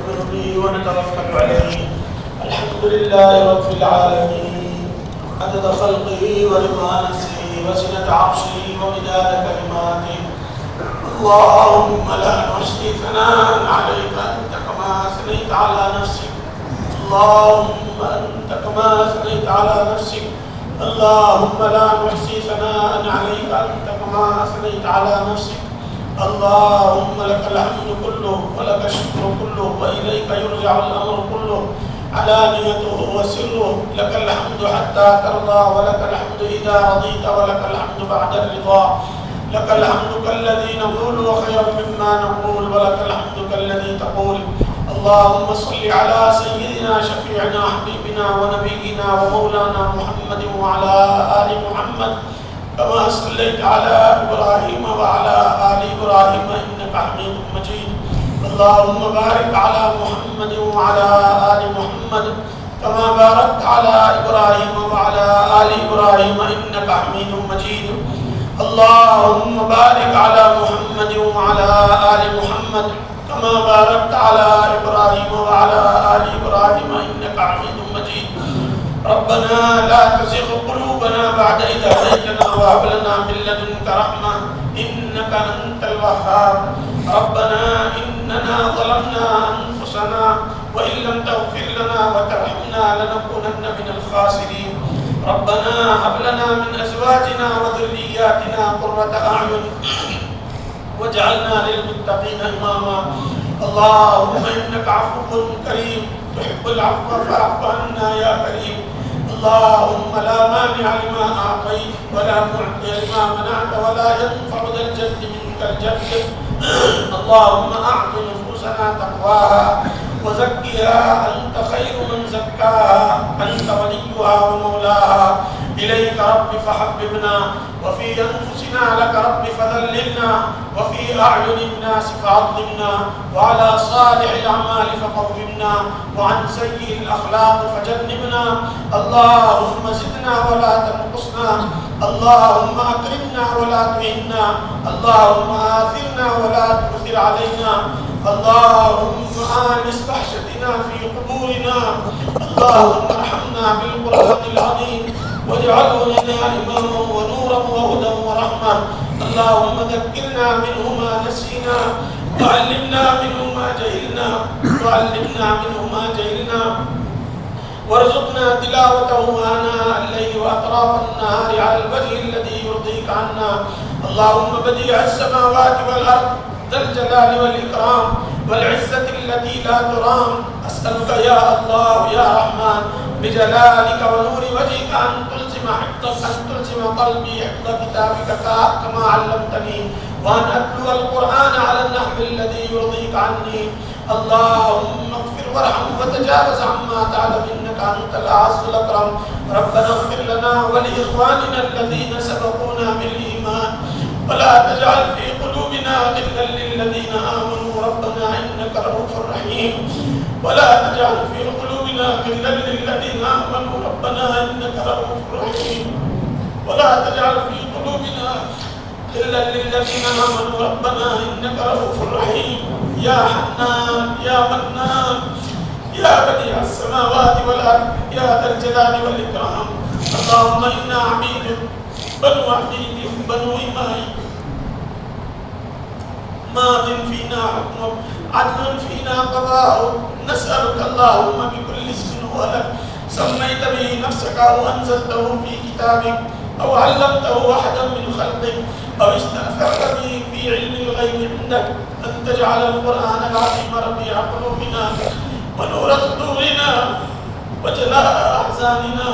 ونؤمن به ونتوكل عليه. الحمد لله رب العالمين عدد خلقه ورضا نفسه وزنة عرشه ومداد كلماته. اللهم لا نحصي ثناء عليك أنت كما أثنيت على نفسك. اللهم أنت كما أثنيت على نفسك. اللهم لا نحصي ثناء عليك أنت كما أثنيت على نفسك. اللهم لك الحمد كله ولك الشكر كله وإليك يرجع الأمر كله علانيته وسره. لك الحمد حتى ترضى ولك الحمد إذا رضيت ولك الحمد بعد الرضا. لك الحمد كالذي نقول وخير مما نقول ولك الحمد كالذي تقول. اللهم صل على سيدنا شفيعنا حبيبنا ونبينا ومولانا محمد وعلى آل محمد كما صليت على إبراهيم وعلى آل إبراهيم إنك حميد مجيد. اللهم بارك على محمد وعلى آل محمد كما باركت على إبراهيم وعلى آل إبراهيم إنك حميد مجيد. اللهم بارك على محمد وعلى آل محمد كما باركت على إبراهيم وعلى آل إبراهيم إنك حميد مجيد. ربنا لا تزغ قلوبنا بعد إذ هديتنا وهب لنا من لدنك رحمة إنك أنت الوهاب. ربنا إننا ظلمنا أنفسنا وإن لم تغفر لنا وترحمنا لنكونن من الخاسرين. ربنا هب لنا من أزواجنا وذرياتنا قرة أعين واجعلنا للمتقين إماما. اللهم إنك عفو كريم تحب العفو فاعف عنا يا كريم. اللهم لا مانع لما أعطيت ولا معطي لما منعت ولا ينفع ذا الجد منك الجد. اللهم أعط نفوسنا تقواها وزكها أنت خير من زكاها أنت وليها ومولاها. إليك رب فحببنا وفي أنفسنا لك رب فذللنا وفي أعين الناس فعظمنا وعلى صالح الأعمال فقومنا وعن سيء الأخلاق فجنبنا. اللهم زدنا ولا تنقصنا. اللهم أكرمنا ولا تهنا. اللهم آثرنا ولا تؤثر علينا. اللهم آنس وحشتنا في قبورنا. اللهم ارحمنا بالقرآن العظيم واجعله لنا إماما ونورا وهدى ورحمة. اللهم ذكرنا منه ما نسينا وعلمنا منه ما جهلنا وارزقنا تلاوته آناء الليل وأطراف النهار على الوجه الذي يرضيك عنا. اللهم بديع السماوات والأرض ذا الجلال والإكرام والعزة التي لا ترام. أسألك يا الله يا رحمن بجلالك ونور وجهك أن تلزم قلبي حفظ كتابك كما علمتني وأن أتلو القرآن على النحو الذي يرضيك عني. اللهم اغفر وارحم وتجاوز عما تعلم إنك أنت الأعز الأكرم. ربنا اغفر لنا ولإخواننا الذين سبقونا بالإيمان ولا تجعل في قلوبنا غلا للذين آمنوا ربنا إنك رؤوف رحيم. ولا تجعل في قلوبنا غلا للذين آمنوا ربنا إنك رؤوف رحيم. ولا تجعل في قلوبنا غلا للذين آمنوا ربنا إنك رؤوف رحيم. يا حنان يا منان يا بديع السماوات والأرض يا ذا الجلال والإكرام. اللهم إنا عبيدك بنو عبيدك بنو إمائك ماض فينا حكمك عدل فينا قضاؤك. نسألك اللهم بكل اسم هو لك سميت به نفسك أو أنزلته في كتابك أو علمته أحدا من خلقك أو استأثرت به في علم الغيب عندك أن تجعل القرآن العظيم ربيع قلوبنا ونور صدورنا وجلاء أحزاننا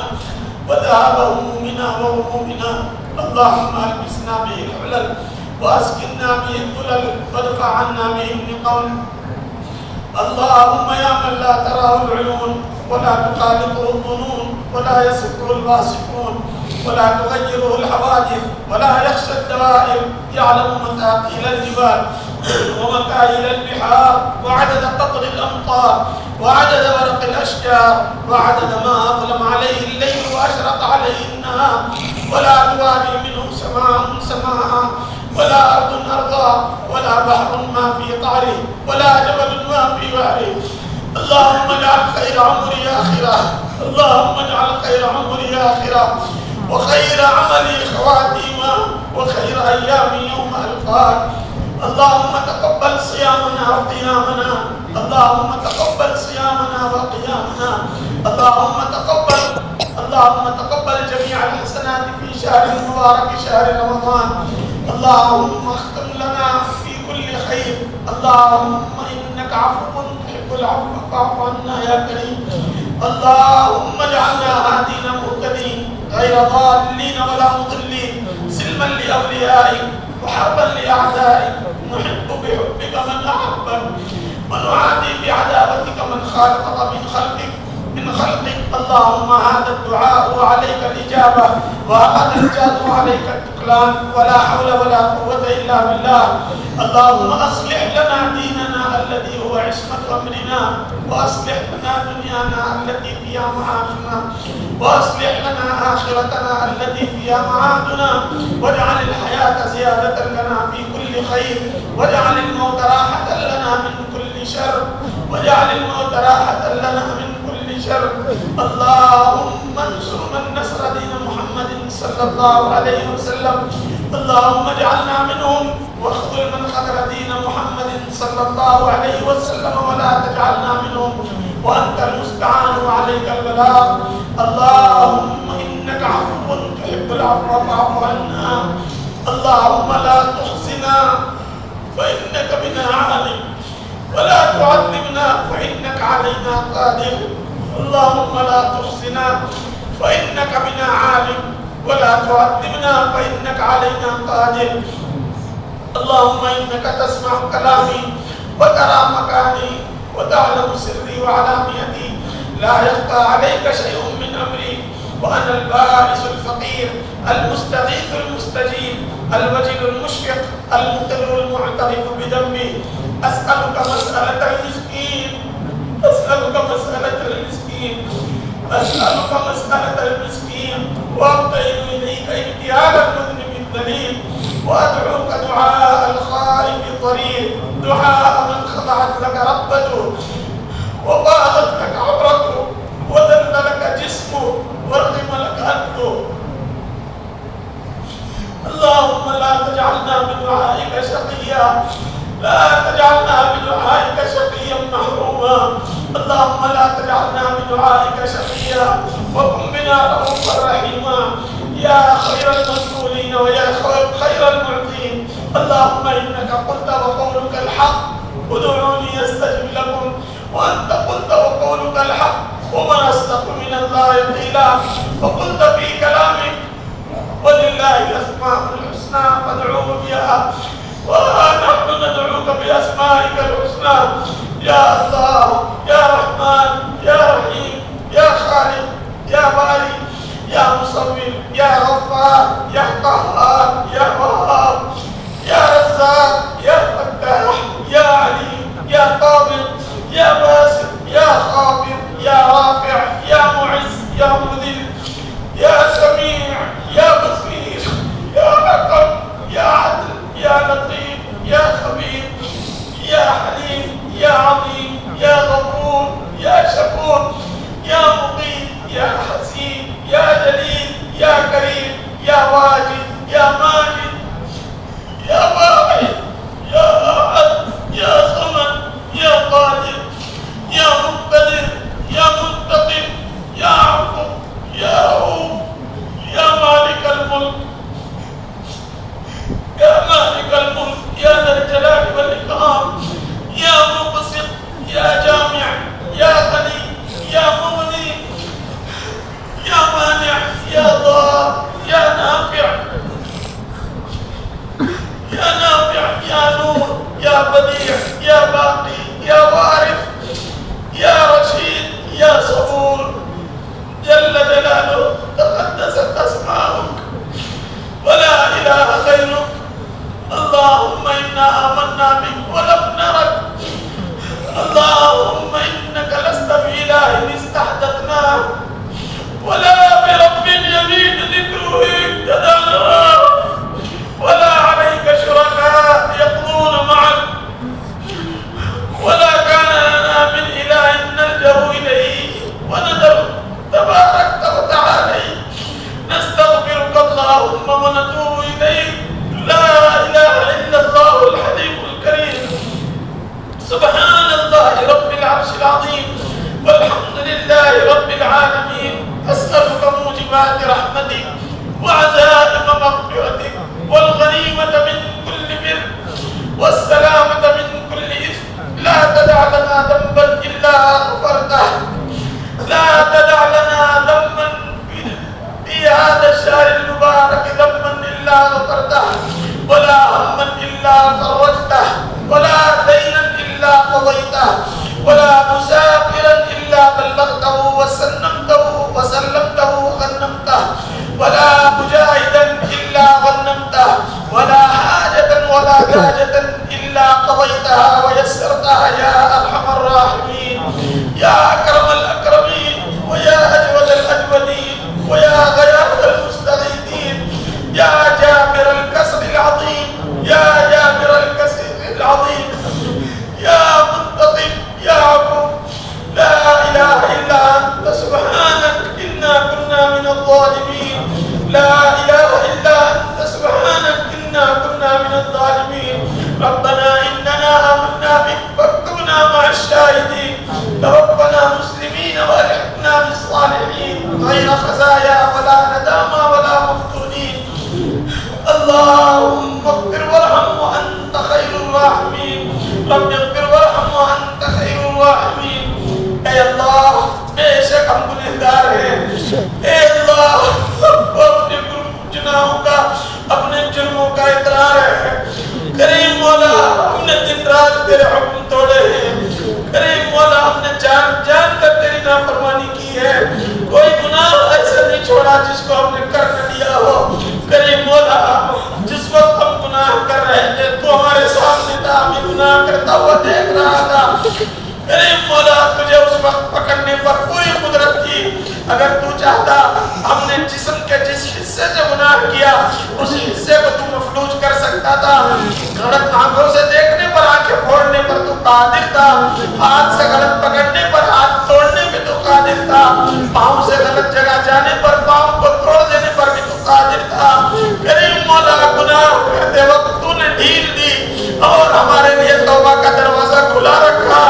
وذهاب همومنا وغمومنا. اللهم ألبسنا به الحلل وأسكننا به الظلل وادفع عنا به النقم. اللهم يا من لا تراه العيون ولا تخالطه الظنون ولا يصفه الواصفون ولا تغيره الحوادث ولا يخشى الدوائر. يعلم مثاقيل الجبال ومكاييل البحار وعدد قطر الأمطار وعدد ورق الأشجار وعدد ما أظلم عليه الليل وأشرق عليه النهار. ولا تواري منه سماء ولا أرض أرضا ولا بحر ما في قعره ولا جبل ما في وعره اللهم اجعل خير عمري آخرة، اللهم اجعل خير عمري آخرة، وخير عملي خواتيما، وخير أيامي يوم ألقاك. اللهم تقبل صيامنا وقيامنا، اللهم تقبل صيامنا وقيامنا، اللهم تقبل جميع الحسنات في شهر المبارك شهر رمضان. اللهم اختم لنا في كل خير. اللهم إنك عفو تحب العفو فاعف عنا يا كريم. اللهم اجعلنا هادين مهتدين غير ضالين ولا مضلين، سلما لأوليائك وحربا لأعدائك، نحب بحبك من أحبك ونعادي بعداوتك من خالفك من خلقك. اللهم هذا الدعاء وعليك الإجابة، وهذا الجهد وعليك التكلان، ولا حول ولا قوة إلا بالله. اللهم أصلح لنا ديننا الذي هو عصمة أمرنا، وأصلح لنا دنيانا التي فيها معاشنا، وأصلح لنا آخرتنا التي فيها معادنا، واجعل الحياة زيادة لنا في كل خير، واجعل الموت راحة لنا من كل شر، واجعل الموت راحة لنا من كل شر. اللهم انصر من نصر دين محمد صلى الله عليه وسلم. اللهم اجعلنا منهم، واخذل من خذل دين محمد صلى الله عليه وسلم، ولا تجعلنا منهم، وأنت المستعان وعليك البلاغ. اللهم إنك عفو تحب العفو فاعف عنا. اللهم لا تخزنا فإنك بنا عالم، ولا تعذبنا فإنك علينا قادر. اللهم لا تخزنا فإنك بنا عالم، ولا تعذبنا فإنك علينا قادر. اللهم إنك تسمع كلامي وترى مكاني وتعلم سري وعلانيتي، لا يخفى عليك شيء من أمري، وأنا البائس الفقير المستغيث المستجيب الوجل المشفق المقر المعترف بذنبي. أسألك مسألة المسكين، أسألك مسألة المسكين، أسألك مسألة المسكين، وأبتهل إليك ابتهال المذنب الذليل، وأدعوك دعاء الخائف الضرير، دعاء من خضعت لك ربته وباغت لك عبرته وذل لك جسمه ورغم لك أنفه. اللهم لا تجعلنا بدعائك شقيا، لا تجعلنا بدعائك شقيا محروما. اللهم لا تجعلنا بدعائك شقيا، وكن بنا رؤوفا رحيما، يا خير المسؤولين ويا خير المعطين. اللهم إنك قلت وقولك الحق، ادعوني يستجب لكم، وأنت قلت وقولك الحق، ومن أصدق من الله قيلا. وقلت في كلامك ولله الأسماء الحسنى فادعوه بها، ونحن ندعوك بأسمائك الحسنى. يا الله، يا رحمن، يا رحيم، يا خالق، يا باري، يا مصور، يا غفار، يا قهار، يا وهاب، يا رزاق، يا فتاح، يا عليم، يا قابل، يا باسط، يا خافض، يا رافع، يا معز، يا مذل، يا سميع، يا بصير، يا حكم، يا عدل، يا لطيف، يا خبير، يا حليم، يا عظيم، يا غفور، يا شكور، يا مقيت، يا حسين، يا جليل، يا كريم، يا واجد، يا ماجد، يا واحد، يا أحد، يا صمد، يا قادر، يا مقتدر، يا منتقم، يا عفو، يا رؤوف، يا مالك الملك، يا مالك الملك، يا ذا الجلال والإكرام، يا مقسط، يا جامع، يا غني، يا مغني، يا مانع، يا ضار، يا نافع، يا نافع، يا نور، يا بديع، يا باقي، يا وارث، يا رشيد، يا صبور، جل جلاله، تقدست أسماؤك ولا إله غيرك. اللهم إنا آمنا بك ولم نرك. اللهم إنك لست بإله استحدثناه، ولا برب يمين ذكره ابتدأنا، ولا عليك شركاء يقضون معك والسلامة من كل إثم. لا تدع لنا ذنبا إلا غفرته، لا تدع لنا ذنبا في هذا الشهر المبارك ذنبا إلا غفرته، ولا هما إلا فرجته، ولا دينا إلا قضيته، ولا مسافرا إلا بلغته وسلمته وغنمته، ولا مجاهدا إلا غنمته، ولا حاجة إلا قضيتها ويسرتها يا أرحم الراحمين، يا أكرم الأكرمين، ويا أجود الأجودين، ويا غياث المستغيثين، يا جابر الكسر العظيم، يا جابر الكسر العظيم، يا منتقم، يا عفو، لا إله إلا أنت سبحانك إنا كنا من الظالمين، لا إله إلا أنت سبحانك إنا كنا من الظالمين. ربنا إننا آمنا بك فاكتبنا مع الشاهدين، توفنا مسلمين وألحقنا بالصالحين، غير خزايا ولا ندامى ولا مفتونين. اللهم اغفر وارحم وأنت خير الراحمين، رب اغفر وارحم وأنت خير الراحمين. اے اللہ بے شک ہم گنہگار ہیں، اے اللہ اپنے گناہوں کا اپنے جرموں کا اقرار ہے، کریم مولا ہم نے دن رات تیرے حکم توڑے ہیں، کریم مولا ہم نے جان کر تیری نافرمانی کی ہے، کوئی گناہ ایسا نہیں چھوڑا جس کو ہم نے کر نہ دیا ہو، کریم مولا جس وقت ہم گناہ کر رہے تھے تو ہمارے سامنے تھا، ہمیں گناہ کرتا ہوا دیکھ رہا تھا، کریم مولا تجھے اس وقت پکڑنے پر پوری قدرت تھی، اگر تو چاہتا ہم نے جسم کے جس حصے سے گناہ کیا اس حصے کو تو مفلوج کر سکتا تھا، غلط آنکھوں سے دیکھنے پر آنکھیں پھوڑنے پر تو قادر تھا، ہاتھ سے غلط پکڑنے پر ہاتھ توڑنے میں تو قادر تھا، پاؤں سے غلط جگہ جانے پر پاؤں کو توڑ دینے پر بھی تو قادر تھا، کریم مولا گناہ کرتے وقت تو نے ڈھیل دی اور ہمارے لیے توبہ کا دروازہ کھلا رکھا،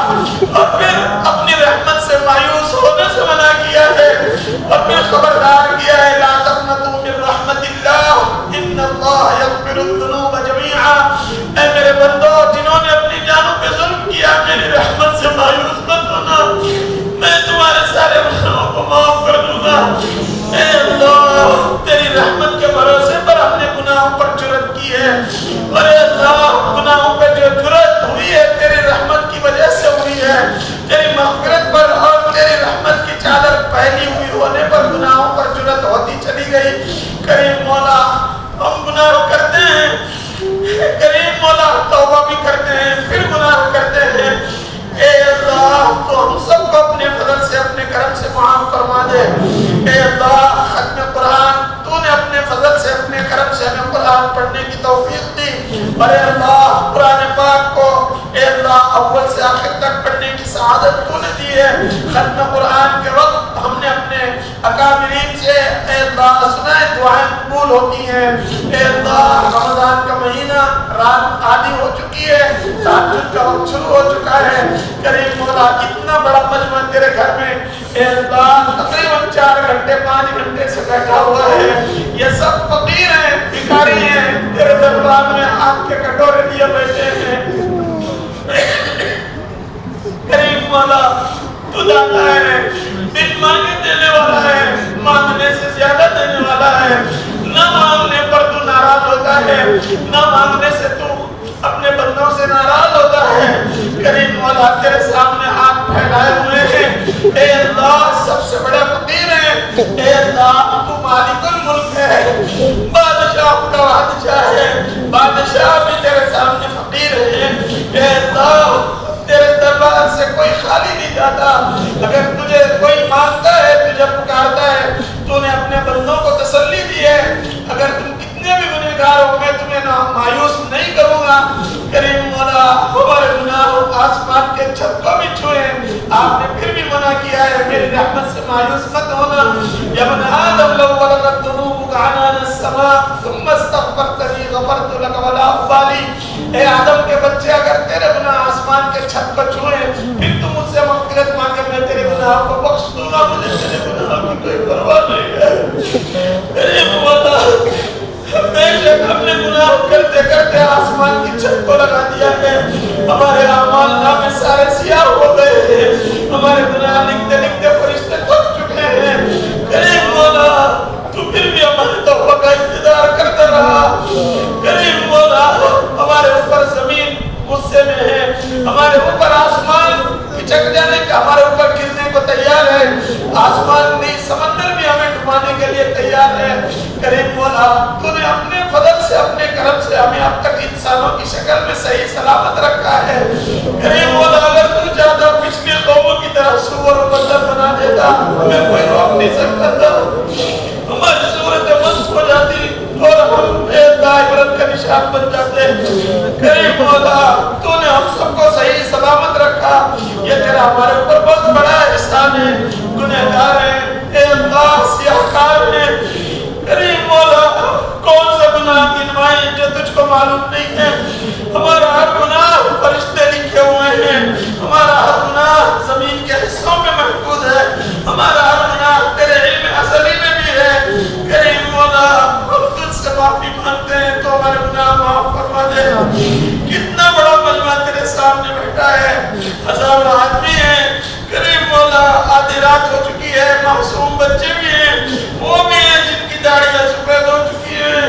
اور پھر اپنی رحمت سے مایوس ہونے سے منع کیا ہے، اور پھر خبردار کیا ہے لا تقنطوا من رحمت اللہ ان اللہ یغفر الذنوب جميعا. اے میرے بندو جنہوں نے اپنی جانوں پہ ظلم کیا میری رحمت سے مایوس مت ہونا، میں تمہارے سارے گناہوں کو معاف کر دوں گا. اے اللہ تیری رحمت کے بھروسے پر ہم نے گناہوں پر جرات کی ہے، اور اے اللہ گناہوں پہ جو جرات ہوئی ہے تیری رحمت کی وجہ سے ہوئی ہے، تیری مغفرت پر اور تیری رحمت کی چادر پھیلی ہوئی ہونے پر گناہوں پر جرات ہوتی چلی گئی. کریم مولا ہم گناہ کرتے ہیں، کریم مولا توبہ بھی کرتے ہیں پھر گناہ کرتے ہیں، اے اللہ تو ہم سب کو اپنے فضل سے اپنے کرم سے معاف فرما دے. اے اللہ ختم قرآن تو نے اپنے فضل سے اپنے کرم سے ہمیں قرآن پڑھنے کی توفیق دی، اور اے اللہ قرآن پاک کو اے اللہ اول سے آخر تک پڑھنے کی سعادت تو نے دی ہے. ختم قرآن کے وقت ہم نے اپنے اکابرین سے اے اللہ سنائے دعائیں قبول ہوتی ہیں. اے اللہ رمضان کا مہینہ رات آدھی ہو چکی ہے، تہجد کا وقت شروع ہو چکا ہے، کریم مولا اتنا بڑا مجمع تیرے گھر میں اے اللہ تقریباً 4 گھنٹے 5 گھنٹے سے بیٹھا ہوا ہے، یہ سب فقیر ہیں بھکاری ہیں، تیرے دربار میں آپ کے کٹورے لیے بیٹھے ہیں. کریم مولا تو داتا ہے، بن مانگے دینے والا ہے، مانگنے سے زیادہ دینے والا ہے، نہ مانگنے پر تو ناراض ہوتا ہے، نہ مانگنے سے تو اپنے بندوں سے ناراض ہوتا ہے. کریم مولا تیرے سامنے ہاتھ پھیلائے ہوئے ہیں، اے اللہ سب سے بڑا فقیر ہے، اے اللہ تو مالک الملک ہے، بادشاہ کا بادشاہ ہے، بادشاہ بھی تیرے سامنے فقیر ہے. اے اللہ تیرے دربار سے کوئی خالی نہیں جاتا، اگر تجھے کوئی مانگتا ہے تجھے پکارتا ہے، تو نے اپنے بندوں کو تسلی دی ہے، اگر تم کتنے بھی گنہگار ہو میں تمہیں مایوس نہیں کروں گا. کریم مولا ہمارے گناہ آسمان کے چھت کو بھی چھوئے، آپ نے پھر بھی منع کیا ہے میری رحمت سے مایوس مت ہونا. یا ابن آدم لو بلغت ذنوبک عنان السماء ثم استغفرتنی غفرت لک ولا ابالی. اے آدم کے بچے اگر تیرے گناہ آسمان کے چھت کو چھوئے پھر تم مجھ سے مغفرت مانگے میں تیرے گناہوں کو بخش دوں گا، مجھے تیرے گناہوں کی کوئی پرواہ نہیں ہے. کریم مولا بے شک ہم نے گناہ کرتے کرتے کرتے آسمان کی چھت کو لگا دیا ہے، ہمارے اعمال نامے سارے سیاہ ہو گئے ہیں، ہمارے گناہ لکھتے لکھتے فرشتے تھک چکے ہیں۔ کریم مولا تو پھر بھی ہمارے توبہ کا انتظار کرتا رہا۔ کریم مولا ہمارے اوپر زمین غصے میں ہے، ہمارے اوپر آسمان پچک جانے کا، ہمارے اوپر گرنے کو تیار ہے، آسمان نہیں سمندر بھی ہمیں ڈبانے کے لیے تیار ہے۔ کریم مولا تو نے اپنے فضل سے اپنے کرم سے ہمیں اب تک انسانوں کی شکل میں صحیح سلامت رکھا ہے۔ کریم مولا اگر تو چاہتا پچھلے قوموں کی طرح سور و بندر بنا دیتا، ہمیں کوئی روک نہیں سکتا تھا، ہماری صورتیں مست ہو جاتی اور ہم عبرت کا نشان بن جاتے۔ کریم مولا تو نے ہم سب کو صحیح سلامت رکھا، یہ تیرا ہمارے اوپر بہت بڑا احسان ہے۔ گنہگار ہیں اے اللہ، سیاہکار ہیں۔ کریم مولا کون سا گناہ گنوائیں جو تجھ کو معلوم نہیں ہے؟ ہمارا ہر گناہ فرشتے لکھے ہوئے ہیں، ہمارا ہر گناہ زمین کے حصوں میں محفوظ ہے، ہمارا ہر گناہ تیرے علم ازلی میں بھی ہے۔ کریم مولا ہم تجھ سے معافی مانگتے ہیں تو ہمارے گناہ معاف فرما دے۔ کتنا بڑا مجمع تیرے سامنے بیٹھا ہے، ہزاروں آدمی ہیں۔ کریم مولا آدھی رات ہو چکی ہے، معصوم بچے بھی ہیں، وہ بھی ہیں جن کی داڑیاں سفید ہو چکی ہیں۔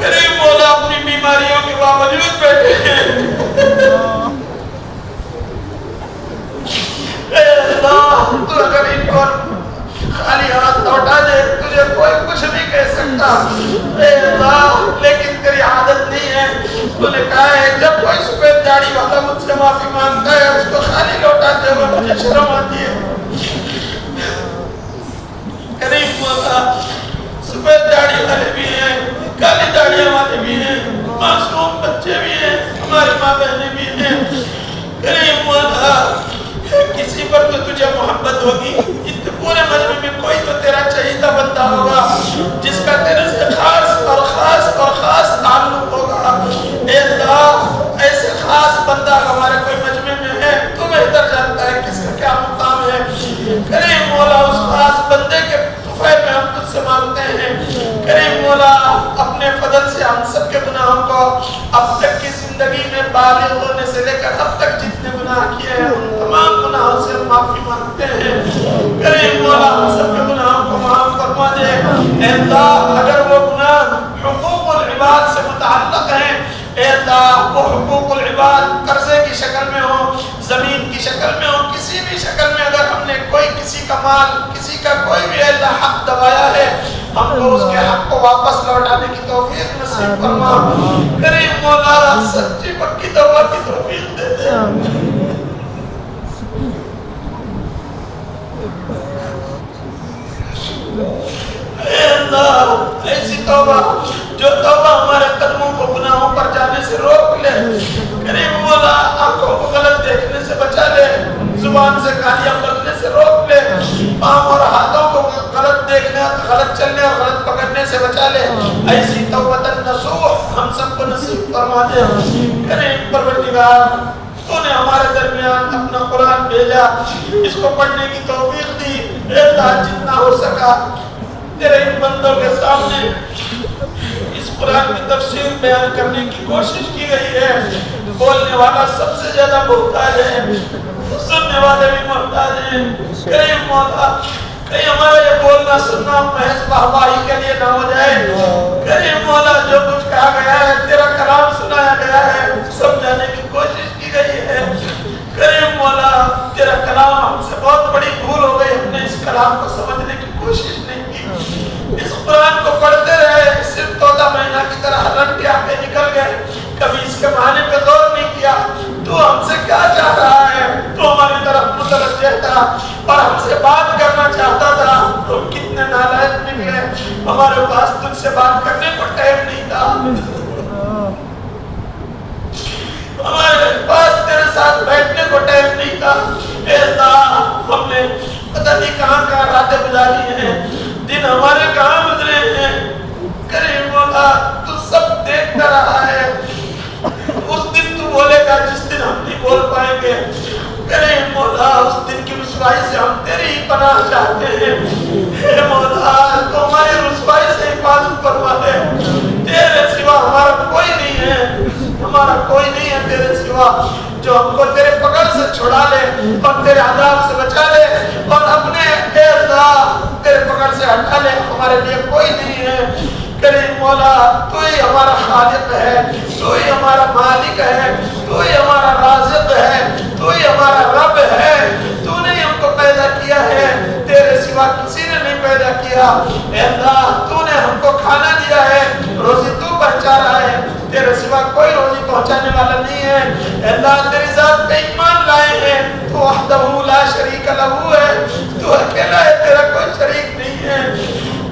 کریم مولا اپنی بیماریوں کے باوجود بیٹھے ہیں۔ اے اللہ تو اگر ان کو خالی ہاتھ لوٹا دے تجھے کوئی کچھ نہیں کہہ سکتا۔ اے اللہ لیکن تیری عادت نہیں ہے، تو نے کہا ہے جب کوئی سفید داڑھی والا مجھ سے معافی مانگتا ہے اس کو خالی لوٹاتے ہوئے مجھے شرم آتی ہے۔ کریم مولا سفید داڑھی والے بھی ہیں، کالی داڑیاں والے بھی ہیں، معصوم بچے بھی ہیں، ہماری ماں بہنیں بھی ہیں۔ کریم مولا کسی پر تو تجھے محبت ہوگی، اس پورے مجمع میں کوئی تو تیرا چہیتا بندہ ہوگا جس کا تیرے سے خاص اور خاص اور خاص تعلق ہوگا۔ اے اللہ ایسے خاص بندہ ہمارے کوئی مجمع میں ہے تو بہتر جانتا ہے کس کا کیا مقام ہے۔ کریم مولا اس خاص بندے کے طفیل میں ہم تجھ سے مانگتے ہیں۔ کریم مولا اپنے فضل سے ہم سب کے گناہوں کو اب تک کی زندگی میں بالغ ہونے سے لے کر اب تک جتنے گناہ کیے ہیں ان تمام گناہوں سے معافی مانگتے ہیں۔ کریم مولا ہم سب کے گناہوں کو معاف فرما دے۔ اے اللہ اگر وہ گناہ حقوق العباد سے متعلق ہیں، اے اللہ وہ حقوق العباد قرضے کی شکل میں ہو، زمین کی شکل میں ہو، کسی بھی شکل میں اگر ہم نے کوئی کسی کا مال کسی کا کوئی بھی اللہ حق دبایا ہے، ہم کو اس کے حق کو واپس لوٹانے کی توفیق نصیب فرما۔ کریم مولا سچی پکی توبہ کی توفیق دے دے۔ اے اللہ ایسی توبہ جو توبہ ہمارے قدموں کو گناہوں پر جانے سے روک لے۔ کریم مولا آنکھوں کو غلط دیکھنے سے بچا لے، زبان سے گالیاں بکنے سے روک لے، پاؤں اور ہاتھوں کو غلط دیکھنے، غلط چلنے اور غلط پکڑنے سے بچا لے۔ ایسی توبۃ نصوح ہم سب کو نصیب فرما دے۔ کریم پروردگار تو نے ہمارے درمیان اپنا قرآن بھیجا، اس کو پڑھنے کی توفیق دی۔ اے اللہ جتنا ہو سکا تیرے ان بندوں کے سامنے اس قرآن کی تفسیر بیان کرنے کی کوشش کی گئی ہے۔ بولنے والا سب سے زیادہ محتاج ہے، سننے والے بھی محتاج ہیں۔ کریم مولا کہیں ہمارا یہ بولنا سننا محض واہواہی کے لیے نہ ہو جائے۔ کریم مولا جو کچھ کہا گیا ہے، تیرا کلام سنایا گیا ہے، سمجھانے کی کوشش کی گئی ہے۔ کریم مولا تیرا کلام ہم سے بہت بڑی بھول ہو گئی، ہم نے اس کلام کو سمجھنے کی کوشش نہیں کی۔ اس قرآن کو پڑھتے رہے، صرف طوطا مینا کی طرح رٹ کے آگے نکل گئے، کبھی اس کے معنی پہ غور نہیں کیا۔ تو ہم سے کیا چاہ رہا ہے؟ تو ہماری طرف متوجہ تھا اور ہم سے بات کرنا چاہتا تھا۔ تو کتنے نالائق نکلے، ہمارے پاس تجھ سے بات کرنے کو ٹائم نہیں تھا، ہمارے پاس تیرے ساتھ بیٹھنے کو ٹائم نہیں تھا۔ اے اللہ ہم نے پتہ نہیں کہاں کہاں راتیں گزاری ہیں، دن ہمارے کہاں گزرے ہیں۔ کریم مولا تو سب دیکھتا رہا ہے، اس دن تو بولے گا جس دن ہم نہیں بول پائیں گے۔ کریم مولا اس دن کی رسوائی سے ہم تیری ہی پناہ چاہتے ہیں۔ اے مولا تو ہماری رسوائی سے حفاظت فرما دے، تیرے سوا ہمارا کوئی کوئی نہیں ہے، ہمارا کوئی نہیں ہے تیرے سوا جو ہم کو تیرے پکڑ سے چھڑا لے اور تیرے عذاب سے بچا لے اور اپنے اے اللہ تیرے پکڑ سے ہٹا لے. ہمارے لیے کوئی نہیں ہے. کریم مولا تو ہی ہمارا خالق ہے، تو ہی ہمارا مالک ہے، تو ہی ہمارا رازق ہے، تو ہی ہمارا رب ہے. تو نے ہم کو پیدا کیا ہے، تیرے سوا کسی نے نہیں پیدا کیا. اے اللہ تو نے ہم کو کھانا دیا ہے، روزی تو پہنچا رہا ہے، تیرے سوا کوئی روزی پہنچانے والا نہیں ہے. اے اللہ تیری ذات پہ ایمان لائے ہیں، تو وحدہ لا شریک لہو ہے، تو اکیلا ہے، تیرا کوئی شریک نہیں ہے.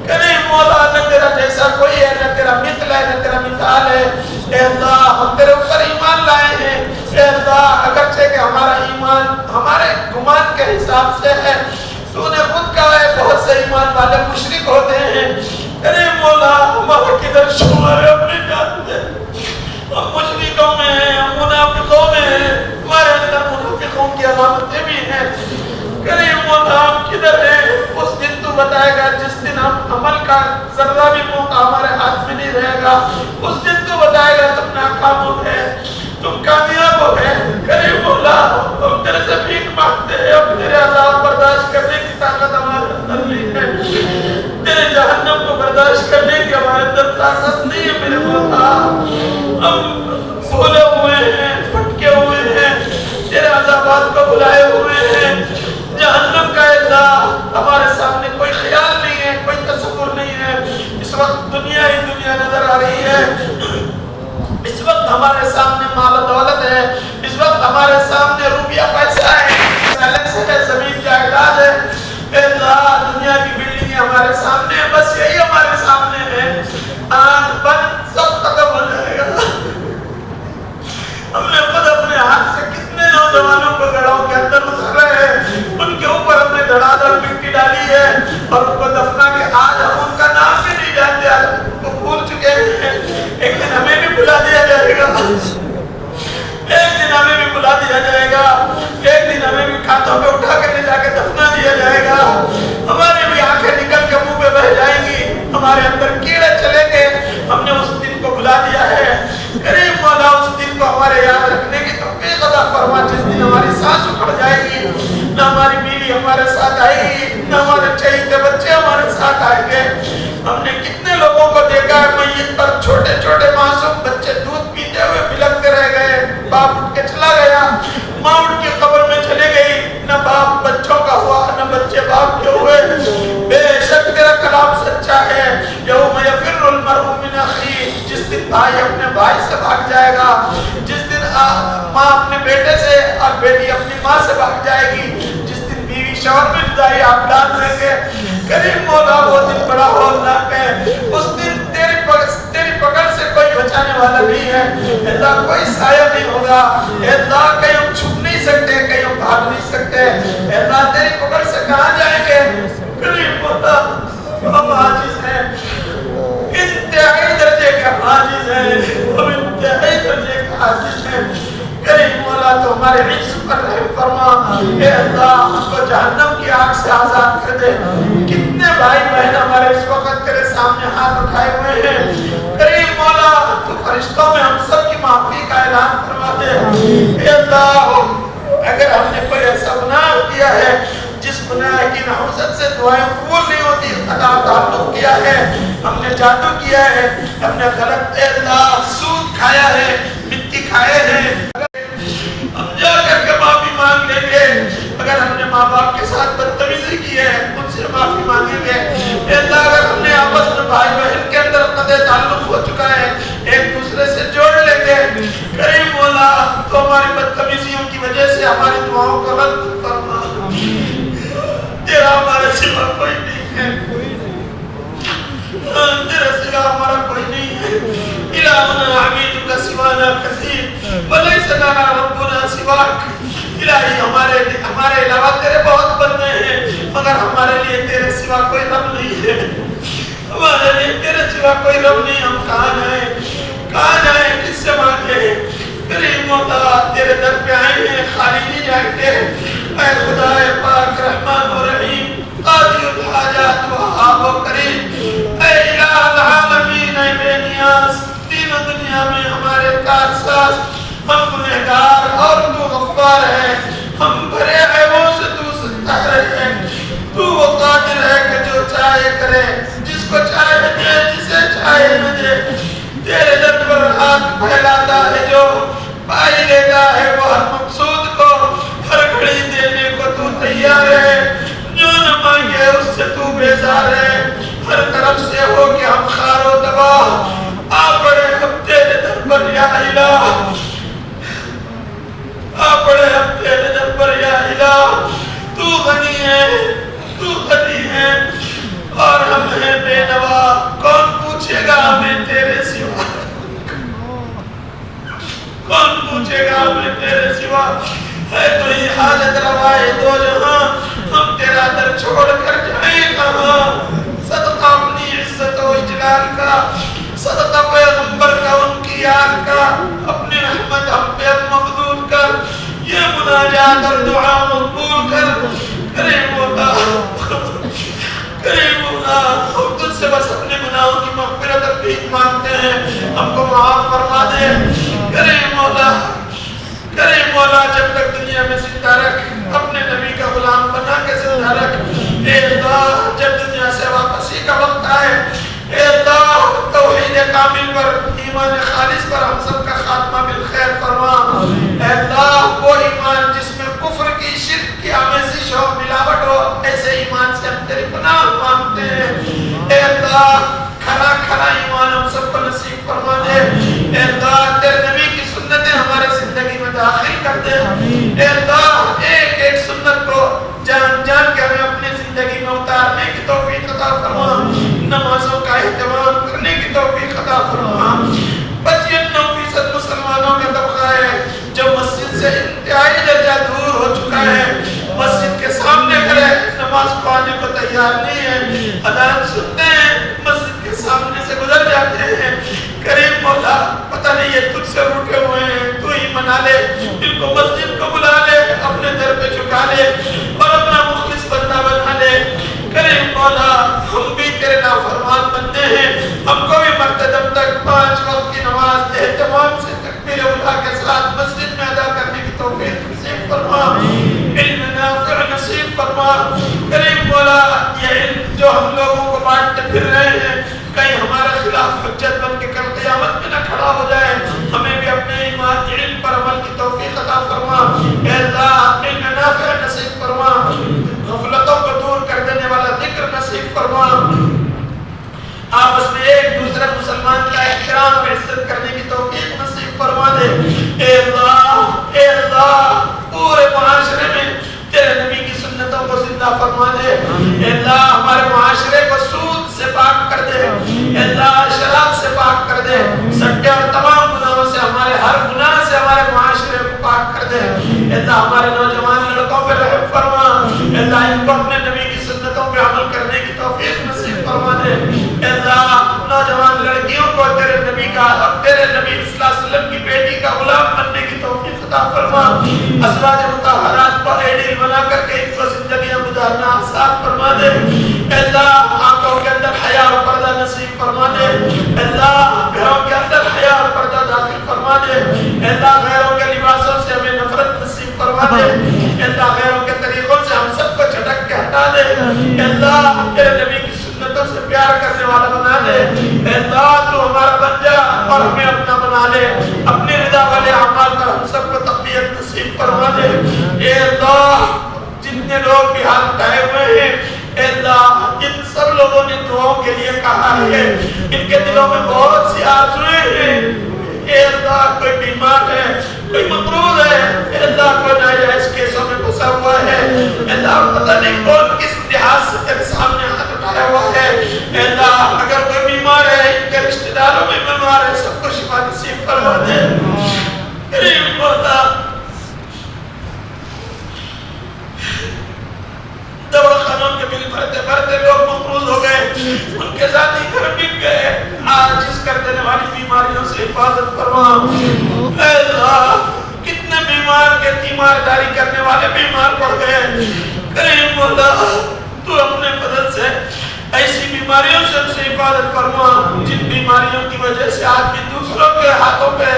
کریم مولا نہ تیرا جیسا کوئی ہے، نہ تیرا مثل ہے، نہ تیرا مثال ہے. اے اللہ ہم تیرے اوپر ایمان لائے ہیں. اے اللہ اگرچہ کہ ہمارا ایمان ہمارے گمان کے حساب سے ہے، تو نے خود کہا ہے بہت سے ایمان والے مشرک ہوتے ہیں. کریم مولا ہمارا کدھر شمار ہے اپنی جان میں؟ ہم مشرکوں میں ہیں، ہم منافقوں میں ہیں، ہمارے اندر منافقوں کی علامتیں بھی ہیں. کریم مولا ہم کدھر ہیں؟ اس دن تو بتائے گا جس دن ہم عمل کا ذرہ بھی موقع ہمارے ہاتھ میں نہیں رہے گا. اس دن تو بتائے گا تم ناکام ہو گئے، تم کامیاب ہو گئے. کریم مولا ہم تیرے سے بھیک مانگتے ہیں، ہم تیرے عذاب برداشت کرنے کی طاقت ہمارے اندر نہیں ہے، تیرے جہنم کو برداشت کرنے کی ہمارے اندر طاقت نہیں ہے. میرے مولا ہم بھولے ہوئے ہیں، پھٹکے ہوئے ہیں، تیرے عذابات کو بلائے ہوئے ہیں. جہنم کا اللہ ہمارے سامنے کوئی خیال نہیں ہے، کوئی تصور نہیں ہے. اس وقت دنیا ہی دنیا نظر آ رہی ہے. اس وقت ہمارے سامنے مال و دولت ہے، اس وقت ہمارے سامنے روپیہ پیسہ ہے، پیلس ہے، زمین جائیداد ہے. اے اللہ دنیا کی بلڈنگیں ہمارے سامنے ہیں، بس یہی ہمارے سامنے ہے. آنکھ بند سب ختم ہو جائے گا. ہم نے خود اپنے ہاتھ سے کتنے نوجوانوں کو گڑھوں کے اندر اتر رہے ہیں، ان کے اوپر ہم نے دھڑا دھڑ مٹی ڈالی ہے اور ان کو دفنا کے آج ہم ان کا نام بھی نہیں جانتے، آج ان کو بھول چکے ہیں. ایک دن ہمیں بھی بلا دیا جائے گا، ایک دن ہمیں بھی بلا دیا جائے گا، ایک دن ہمیں بھی کھاتوں پہ اٹھا کے لے جا کے دفنا دیا جائے گا. ہماری بھی آنکھیں نکل کے منہ پہ بہ جائیں گی، ہمارے اندر کیڑے چلیں گے. ہم نے اس دن کو بلا دیا ہے. کریم مولا اس دن کو ہمارے یاد رکھنے کی توفیق عطا فرما. جس دن ہماری سانس اکھڑ جائے گی، نہ ہماری بیوی ہمارے ساتھ آئے گی، نہ ہمارے چہیتے بچے ہمارے ساتھ آئیں گے. ہم نے کتنے لوگوں کو دیکھا ہے میت پر چھوٹے چھوٹے معصوم بچے دودھ پیتے ہوئے بلکتے رہ گئے، باپ اٹھ کے چلا گیا، ماں اٹھ کے قبر میں چلے گئی، نہ باپ بچوں کا ہوا نہ بچے باپ کے ہوئے. بے شک تیرا کلام سچا ہے. یوم یفر المرء من اخیہ، جس دن بھائی اپنے بھائی سے بھاگ جائے گا، جس دن ماں اپنے بیٹے سے اور بیٹی اپنی ماں سے بھاگ جائے گی، جس دن بیوی شوہر میں جدائی آبدان رہیں گے. کریم مولا وہ دن بڑا ہولناک ہے. اس دن تیری پکڑ سے کوئی بچانے والا نہیں ہے. اللہ کوئی سایہ نہیں ہوگا. اللہ کہیں ہم چھپ نہیں سکتے، کہیں ہم بھاگ نہیں سکتے. اللہ تیری پکڑ سے کہاں جائیں گے؟ کریم مولا ہم عاجز ہیں، انتہائی درجے کے عاجز ہیں، ہم انتہائی درجے کے عاجز ہیں. کریم مولا تو ہمارے عجز پر رحم فرما. اے اللہ ہم کو جہنم کی آگ سے آزاد کر دے. کتنے بھائی بہن ہمارے اس وقت تیرے سامنے ہاتھ اٹھائے ہوئے ہیں. کریم مولا تو فرشتوں میں ہم سب کی معافی کا اعلان فرما دے. اے اللہ اگر ہم نے کوئی ایسا گناہ کیا ہے جس گناہ کی نحوست سے دعائیں قبول نہیں ہوتی، خطا تعلق کیا ہے، ہم نے جادو کیا ہے، ہم نے غلط اے اللہ سود کھایا ہے، مٹی کھائے ہیں، ہم جا کر کے معافی مانگ لیں گے. اگر ہم نے ماں باپ کے ساتھ بدتمیزی کی ہے ان سے معافی مانگیں گے. اے اللہ اگر ہم نے آپس میں بھائی بہن کے اندر قطع تعلق ہو چکا ہے ایک دوسرے سے جوڑ لیں گے. کریم مولا تو ہماری بدتمیزیوں کی وجہ سے ہماری دعاؤں کو رد فرما. تیرا ہمارے سوا کوئی نہیں ہے، تیرے سوا ہمارا کوئی نہیں ہے. الہنا عبیدک سوانا کثیر ولیس لنا ربنا سواک. الہی ہمارے علاوہ تیرے بہت بندے ہیں، مگر ہمارے لیے تیرے سوا کوئی رب نہیں ہے. ہمارے لیے تیرے سوا کوئی رب نہیں. ہم کہاں جائیں کس سے مانگیں؟ کریم مولا تیرے در پہ آئے ہیں، خالی نہیں جائیں گے. اے خدا پاک رحمان و رحیم، قاضی الحاجات وہاب و کریم، اے الہ العالمین، اے بے نیاز، دین و دنیا میں تیار ہے، جو نہ مانگے اس سے تو بیزار ہے، ہر طرف سے ہو کہ ہم خار و تباہ، آ پڑے ہم تیرے در پر یا الہ، آ پڑے ہم تیرے در پر یا الہ، تو غنی ہے، تو غنی ہے اور ہم ہیں بے نوا، کون پوچھے گا ہمیں تیرے سوا، کون پوچھے گا ہمیں تیرے سوا، ہے تو ہی حاجت روائے دو جہاں، ہم تیرا در چھوڑ کر جائیں کہاں، صدقہ اپنی عزت و اجلال کا، صدقہ پیغمبر کا ان کی یاد کا، اپنی رحمت ہم پہ مبدول کر، یہ مناجات اور دعا مقبول کر، کریم اللہ کریم اللہ، ہم تجھ سے بس اپنے گناہوں کی مغفرت اور بھیک مانگتے ہیں، ہم کو معاف فرما دے، کریم اللہ کریم مولا، جب تک دنیا میں زندہ رکھ، اپنے نبی کا غلام بنا کے زندہ رکھ، اے اللہ جب دنیا سے واپسی کا وقت آئے، اے اللہ توحید کامل پر، ایمان خالص پر ہم سب کا خاتمہ بالخیر فرما، اے اللہ وہ ایمان جس میں کفر کی، شرک کی آمیزش ہو، ملاوٹ ہو، ایسے ایمان سے ہم تیری پناہ مانگتے ہیں، اے اللہ کھڑا کھڑا ایمان ہم سب کو نصیب فرما دے، اے اللہ تیرے نبی کی سنتیں ہمارے زندگی میں داخل کر دے، اے اللہ ایک ایک سنت کو جان جان کے ہمیں اپنی زندگی میں اتارنے کی توفیق عطا فرما، نمازوں کا اہتمام کرنے کی توفیق عطا فرما، 95% مسلمانوں کا طبقہ ہے جو مسجد سے انتہائی درجہ دور ہو چکا ہے، مسجد کے سامنے کھڑے نماز پڑھنے کو تیار نہیں ہے، اذان سنتے ہیں مسجد کے سامنے سے گزر جاتے ہیں، کریم مولا پتہ نہیں یہ تجھ سے روٹے ہوئے ہیں، تو ہی منا لے، ان کو مسجد کو بلا لے، اپنے در پہ جھکا لے اور اپنا مخلص بندہ بنا لے، کریم مولا ہم بھی تیرے نافرمان بندے ہیں، ہم کو بھی مرتے دم تک 5 وقت کی نماز اہتمام سے تکبیر اولیٰ کے ساتھ مسجد میں ادا کرنے کی توفیق نصیب فرما، علم نافع نصیب فرما، کریم مولا یہ علم جو ہم لوگوں کو بانٹتے پھر رہے ہیں کہیں ہمارے خلاف حجت بن کے کل قیامت میں نہ کھڑا ہو جائے، ہمیں بھی اپنے ایمان علم پر عمل کی توفیق عطا فرما، اے اللہ علم نافع نصیب فرما، غفلتوں کو دور کر دینے والا ذکر نصیب فرما، آپس میں ایک دوسرے مسلمان کا احترام و عزت کرنے کی توفیق نصیب فرما دے، اے اللہ پورے معاشرے میں تیرے نبی کی سنتوں کو زندہ فرما دے، اے اللہ ہمارے معاشرے کو سود سے پاک کر دے، اے اللہ شراب سے پاک کر دے، سٹے اور تمام گناہوں سے، ہمارے ہر گناہ سے ہمارے معاشرے کو پاک کر دے، اے اللہ ہمارے نوجوان لڑکوں پہ رحم فرما، اے اللہ ان کو اپنے نبی کی سنتوں پہ عمل کرنے کی توفیق نصیب فرما دے، اے اللہ نوجوان لڑکیوں کو تیرے نبی کا، تیرے نبی صلی اللہ علیہ وسلم کی بیٹی کا غلام بننے کی توفیق عطا فرما، ازواج مطہرات کو آئیڈیل بنا کر کے ان کو زندگیاں گزارنا آسان فرما دے، اے اللہ آنکھوں کے اندر حیا اور پردہ نصیب فرما دے، اے اللہ گھروں کے اندر حیا اور پردہ داخل فرما دے، اے اللہ غیروں کے لباسوں سے ہمیں نفرت نصیب فرما دے، اے اللہ غیروں کے طریقوں سے ہم سب کو جھٹک کے ہٹا دے، اے اللہ تیرے نبی کی سنتوں سے پیار کرنے والا بنا دے، اے اللہ تو ہمارا بن جا اور ہمیں اپنا بنا لے، اپنی رضا والے اعمال پر ہم سب کو تقویت نصیب فرما دے، اے اللہ جتنے لوگ بھی ہاتھ اٹھائے ہوئے ہیں، اے اللہ ان سب لوگوں نے دعاؤں کے لیے کہا ہے، ان کے دلوں میں بہت سی آرزویں ہیں، اے اللہ کوئی بیمار ہے، کوئی مقروض ہے، اے اللہ کوئی ناجائز کیسوں میں پھنسا ہوا ہے، اے اللہ پتہ نہیں کون کس لحاظ سے تیرے سامنے ہاتھ اٹھایا ہوا ہے، اے اللہ اگر کوئی بیمار ہے، ان کے رشتہ داروں میں بیمار ہے، سب کو شفا نصیب فرما دے، کریم مولا دواخانوں کے بل بھرتے بھرتے لوگ مقروض ہو گئے، ان کے ذاتی گھر بک گئے، عاجز کر دینے والی بیماریوں سے حفاظت فرما، اے اللہ کتنے بیمار کے تیمارداری کرنے والے بیمار پڑ گئے، کریم مولا تو اپنے فضل سے ایسی بیماریوں سے ان سے حفاظت فرما جن بیماریوں کی وجہ سے آدمی دوسروں کے ہاتھوں پہ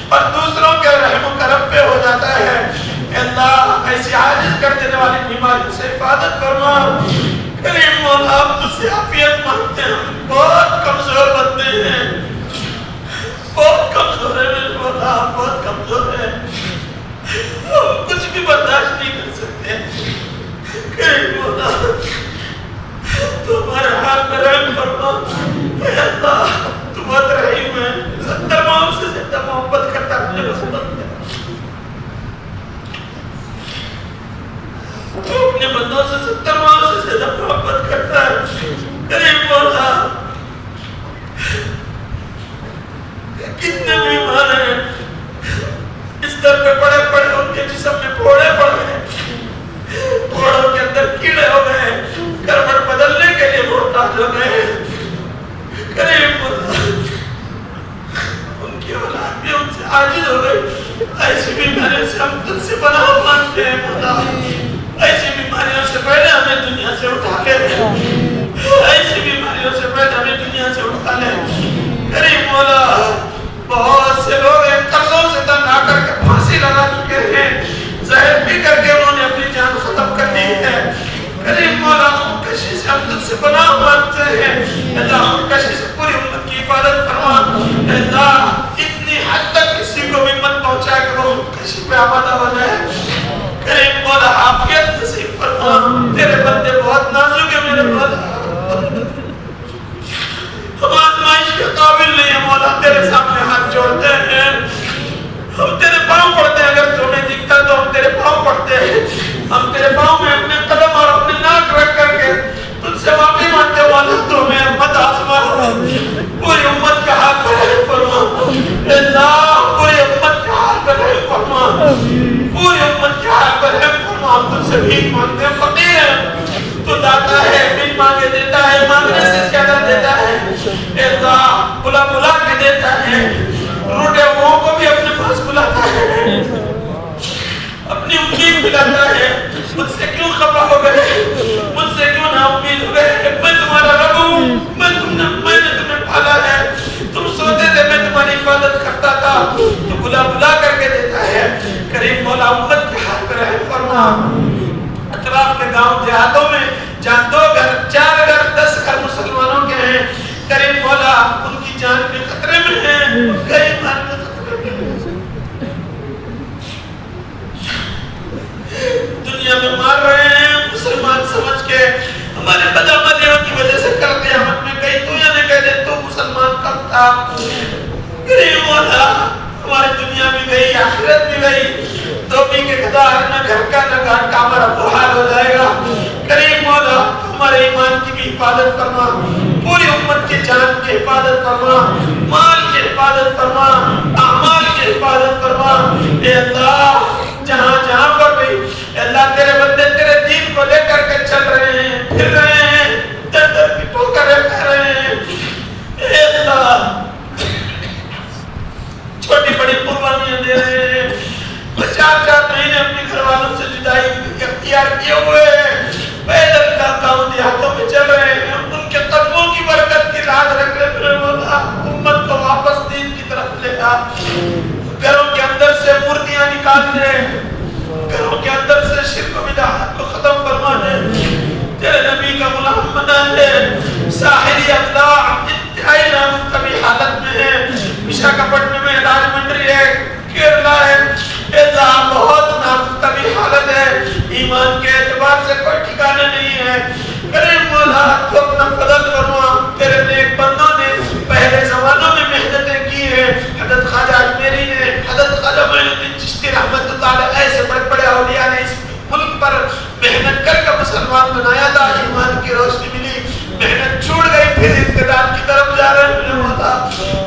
اور دوسروں کے رحم و کرم پہ ہو جاتا ہے، اے اللہ ایسی عاجز کر دینے والی بیماریوں سے حفاظت فرما، کریم مولا ہم تجھ سے عافیت مانگتے ہیں، ہم بہت کمزور بندے ہیں، بہت کمزور ہیں میرے مولا، بہت کمزور ہیں، ہم کچھ بھی برداشت نہیں کر سکتے، بندوں سے 70 ماہ سے زیادہ محبت کرتا ہے۔ کریم مولا کتنے بیمار ہیں، اس در پہ پڑے پڑے ان کے جسم میں پھوڑے پڑ گئے، پھوڑوں کے اندر کیڑے ہو گئے، کروٹ بدلنے کے لیے محتاج ہو گئے۔ کریم مولا ان کی اولاد بھی ان سے عاجز ہو گئی۔ ایسی بیماریوں سے ہم تجھ سے پناہ مانگتے ہیں مولا، ایسی بیماریوں سے پہلے ہمیں دنیا سے اٹھا لے، ایسی بیماریوں سے پہلے ہمیں دنیا سے اٹھا لے۔ کریم مولا بہت سے لوگ ان قرضوں سے تنگ آ کر کے پھانسی لگا چکے ہیں، زہر پی کر کے انہوں نے اپنی جان ختم کر دی ہے۔ کریم مولا خودکشی سے ہم تجھ سے پناہ مانگتے ہیں، اللہ خودکشی سے پوری امت کی حفاظت فرما۔ اللہ اتنی حد تک کسی کو بھی مت پہنچا کہ وہ خودکشی پہ آمادہ ہو جائے۔ کریم مولا عافیت نصیب فرما، تیرے بندے بہت نازک ہیں میرے مولا، ہم آزمائش کے قابل نہیں ہیں مولا، تیرے سامنے ہاتھ جوڑتے ہیں، ہم تیرے پاؤں پڑتے ہیں، اگر تمہیں دکھتا تو ہم تیرے پاؤں پڑتے ہیں، ہم تیرے پاؤں میں اپنے قدم اور اپنے ناک رکھ کر کے تجھ سے معافی مانگتے ہیں مولا، تو ہمیں امت آزما، پوری امت کا حال پر رحم فرما۔ اللہ پوری امت کا حال پر رحم فرما، پوری امت کے حال پر رحم فرما۔ ہم تجھ سے بھیک مانگتے ہیں، فقیر ہیں، تو داتا ہے، بن مانگے دیتا ہے، مانگنے سے زیادہ دیتا ہے۔ اللہ بلا بلا کے دیتا ہے، روٹے وہ کو بھی اپنے پاس بلاتا ہے، اپنی امید بلاتا ہے۔ مجھ سے کیوں خفا ہو گئے، مجھ سے کیوں نا امید ہو گئے، میں تمہارا رب ہوں، میں نے تمہیں پالا ہے، تم سوتے تھے میں تمہاری حفاظت کرتا تھا، تو بلا بلا کر کے دیتا ہے۔ کریم مولا امت کے حال پر رحم فرما۔ اطراف کے گاؤں دیہاتوں میں جہاں 2 گھر 4 گھر 10 گھر مسلمانوں کے ہیں، کریم مولا ان کی جان کے خطرے میں ہیں، غریب جان کے خطرے میں ہیں، دنیا میں مار رہے ہیں مسلمان سمجھ کے، ہمارے بدعملیوں کی وجہ سے کل قیامت میں کئی دنیا نے کہہ دے تو مسلمان کب تھا۔ کریم مولا ہماری دنیا بھی گئی، آخرت بھی گئی، دھوبی کے گدار نہ گھر کا نہ گھاٹ کا ہمارا وہ حال ہو جائے گا۔ کریم مولا ہمارے ایمان کی بھی حفاظت فرما، پوری امت کی جان کی حفاظت فرما، مال کی حفاظت فرما، اعمال کی حفاظت فرما۔ اے اللہ جہاں جہاں پر بھی اللہ تیرے بندے تیرے دین کو لے کر کے چل رہے ہیں، پھر رہے ہیں، در در کی ٹھوکریں کھا رہے ہیں، اے اللہ چھوٹی بڑی قربانیاں دے رہے ہیں، 4 مہینے اپنے گھر والوں سے جدائی اختیار کیے ہوئے پیدل گاؤں دیہاتوں میں چل رہے ہیں، ان کے قدموں کی برکت کی راز رکھ لے میرے مولا، امت کو واپس دین کی طرف لے آ، گھروں کے اندر سے مورتیاں نکال دے، گھروں کے اندر سے شرک و بدعات کو ختم فرما دے، تیرے نبی کا غلام بنا دے۔ ساحلی اطلاع انتہائی نامنطبی حالت میں ہے، وشاکھاپٹنم میں، راجمنڈری ہے، کیرلا ہے، اللہ بہت نامنطبی حالت ہے، ایمان کے اعتبار سے کوئی ٹھکانے نہیں ہے۔ کریم مولا تو اپنا فضل فرما، تیرے نیک بندوں نے پہلے زمانوں میں محنتیں کی ہیں، حضرت خواجہ اجمیری نے، حضرت خواجہ معین الدین چشتی رحمۃ اللہ علیہ، ایسے بڑے بڑے اولیاء نے اس ملک پر محنت کر کے مسلمان بنایا تھا، ایمان کی روشنی ملی، محنت چھوڑ گئی، پھر انقلاب کی طرف جا رہے ہیں میرے مولا،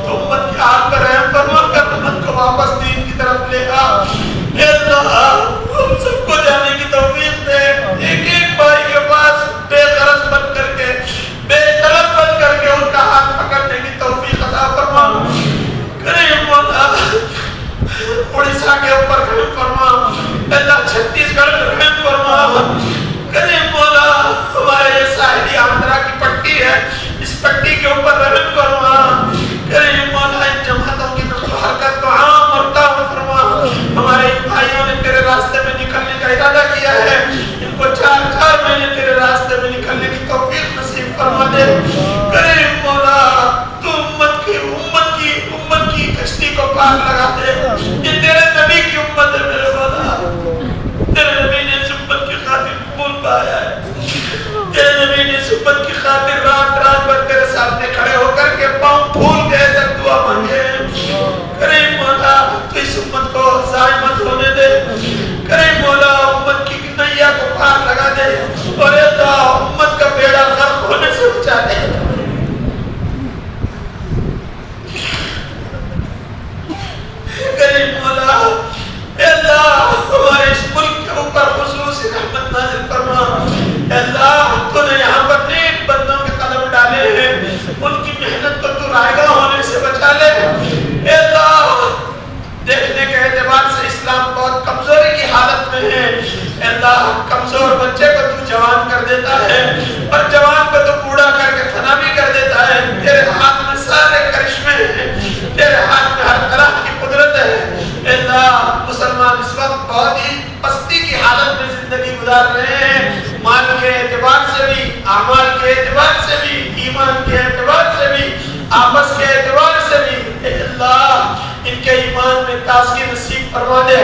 تو امت کے ہاتھ پر رحم فرما کر امت کو واپس دین کی طرف لے آ۔ اے اللہ ہم سب کو جانے کی توفیق دے، ایک ایک بھائی کے پاس بے غرض بن کر کے، بے طلب بن کر کے ان کا ہاتھ پکڑنے کی توفیق عطا فرما۔ کریم مولا اڑیسہ کے اوپر رحم فرما، اللہ چھتیس گڑھ میں رحم فرما۔ کریم مولا ہمارے یہ ساحلی آندھرا کی پٹی ہے، اس پٹی کے اوپر رحم فرما۔ کریم مولا ان جماعتوں کی نقل و حرکت کو عام اور تام فرما۔ ہمارے بھائیوں نے تیرے راستے میں نکلنے کا ارادہ کیا ہے، ان کو 4 مہینے تیرے راستے میں نکلنے کی توفیق نصیب فرما دے۔ کریم مولا تو امت کی کشتی کو پار لگا دے، یہ تیرے نبی کی امت ہے میرے مولا، تیرے نبی نے اس امت کی خاطر خون بہایا ہے، تیرے نبی نے اس امت کی خاطر رات رات بھر تیرے سامنے کھڑے ہو کر کے پاؤں پھول کے تک دعا مانگے۔ کریم مولا تو اس امت کو ضائع مت ہونے دے، کریم مولا امت کی نیا کو پار لگا دے۔ اللہ کمزور بچے کو تو جوان کر دیتا ہے اور جوان کو تو بوڑھا کر کے فنا بھی کر دیتا ہے. تیرے ہاتھ میں سارے کرشمے ہیں, تیرے ہاتھ میں ہر طرح کی قدرت ہے. اللہ مسلمان اس وقت بہت ہی پستی کی حالت میں زندگی گزار رہے ہیں, مال کے اعتبار سے بھی, اعمال کے اعتبار سے بھی, ایمان کے اعتبار سے بھی, آپس کے اعتبار سے بھی. اے اللہ ان کے ایمان میں تازگی نصیب فرما دے.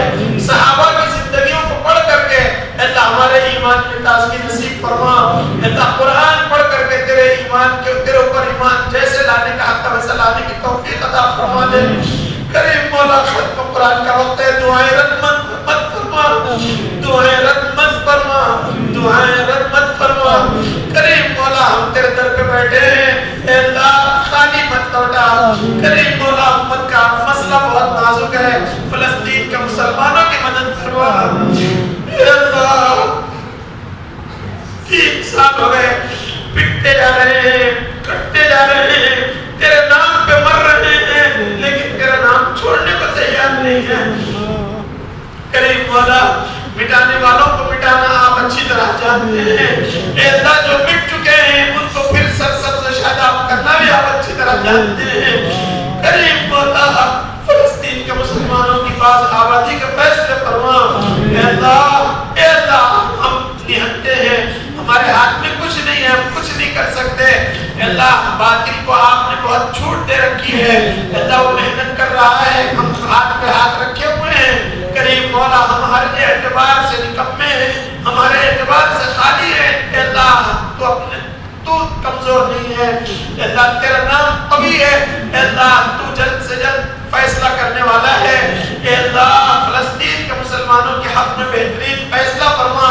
صحابہ کی زندگیوں کو پڑھ کر کے اللہ ہمارے ایمان میں تازگی نصیب فرما. اللہ قرآن پڑھ کر کے تیرے ایمان کے تیرے اوپر ایمان جیسے لانے کا حق ویسا لانے کی توفیق عطا فرما دے. کریم مولا ختم قرآن کا وقت ہے, دعائیں رد مت فرما, دعائیں رد مت فرما, دعائیں رد مت فرما. کریم مولا ہم تیرے در پہ بیٹھے ہیں, اے اللہ خالی مت لوٹا. کریم مولا امت کا مسئلہ بہت نازک ہے, فلسطین کے مسلمانوں کی مدد فرما. اے اللہ 3 سال ہو گئے, پٹتے جا رہے ہیں, کٹتے جا رہے ہیں, تیرے نام پہ مر رہے ہیں, لیکن تیرا نام چھوڑنے کو تیار نہیں ہے. کریم مولا مٹانے والوں کو مٹانا آپ اچھی طرح جانتے ہیں. اے اللہ جو مٹ چکے ہیں ان کو پھر سرسبز و شاداب کرنا بھی آپ اچھی طرح جانتے ہیں. کریم مولا فلسطین کے مسلمانوں کی باز آبادی کے فیصلے فرما. اے اللہ ہم نہتے ہیں, ہمارے ہاتھ میں کچھ نہیں ہے, ہم کچھ نہیں کر سکتے. اللہ باطل کو آپ نے بہت چھوٹ دے رکھی ہے. اللہ وہ محنت کر رہا ہے, ہم ہاتھ پہ ہاتھ رکھے ہوئے ہیں. کریم مولا ہم ہر اعتبار سے نکمے ہیں, ہمارے اعتبار سے خالی ہے. اللہ تو کمزور نہیں ہے. اللہ تیرا نام قوی ہے. اللہ تو جلد سے جلد فیصلہ کرنے والا ہے. اے اللہ فلسطین کے مسلمانوں کے حق میں بہترین فیصلہ فرما.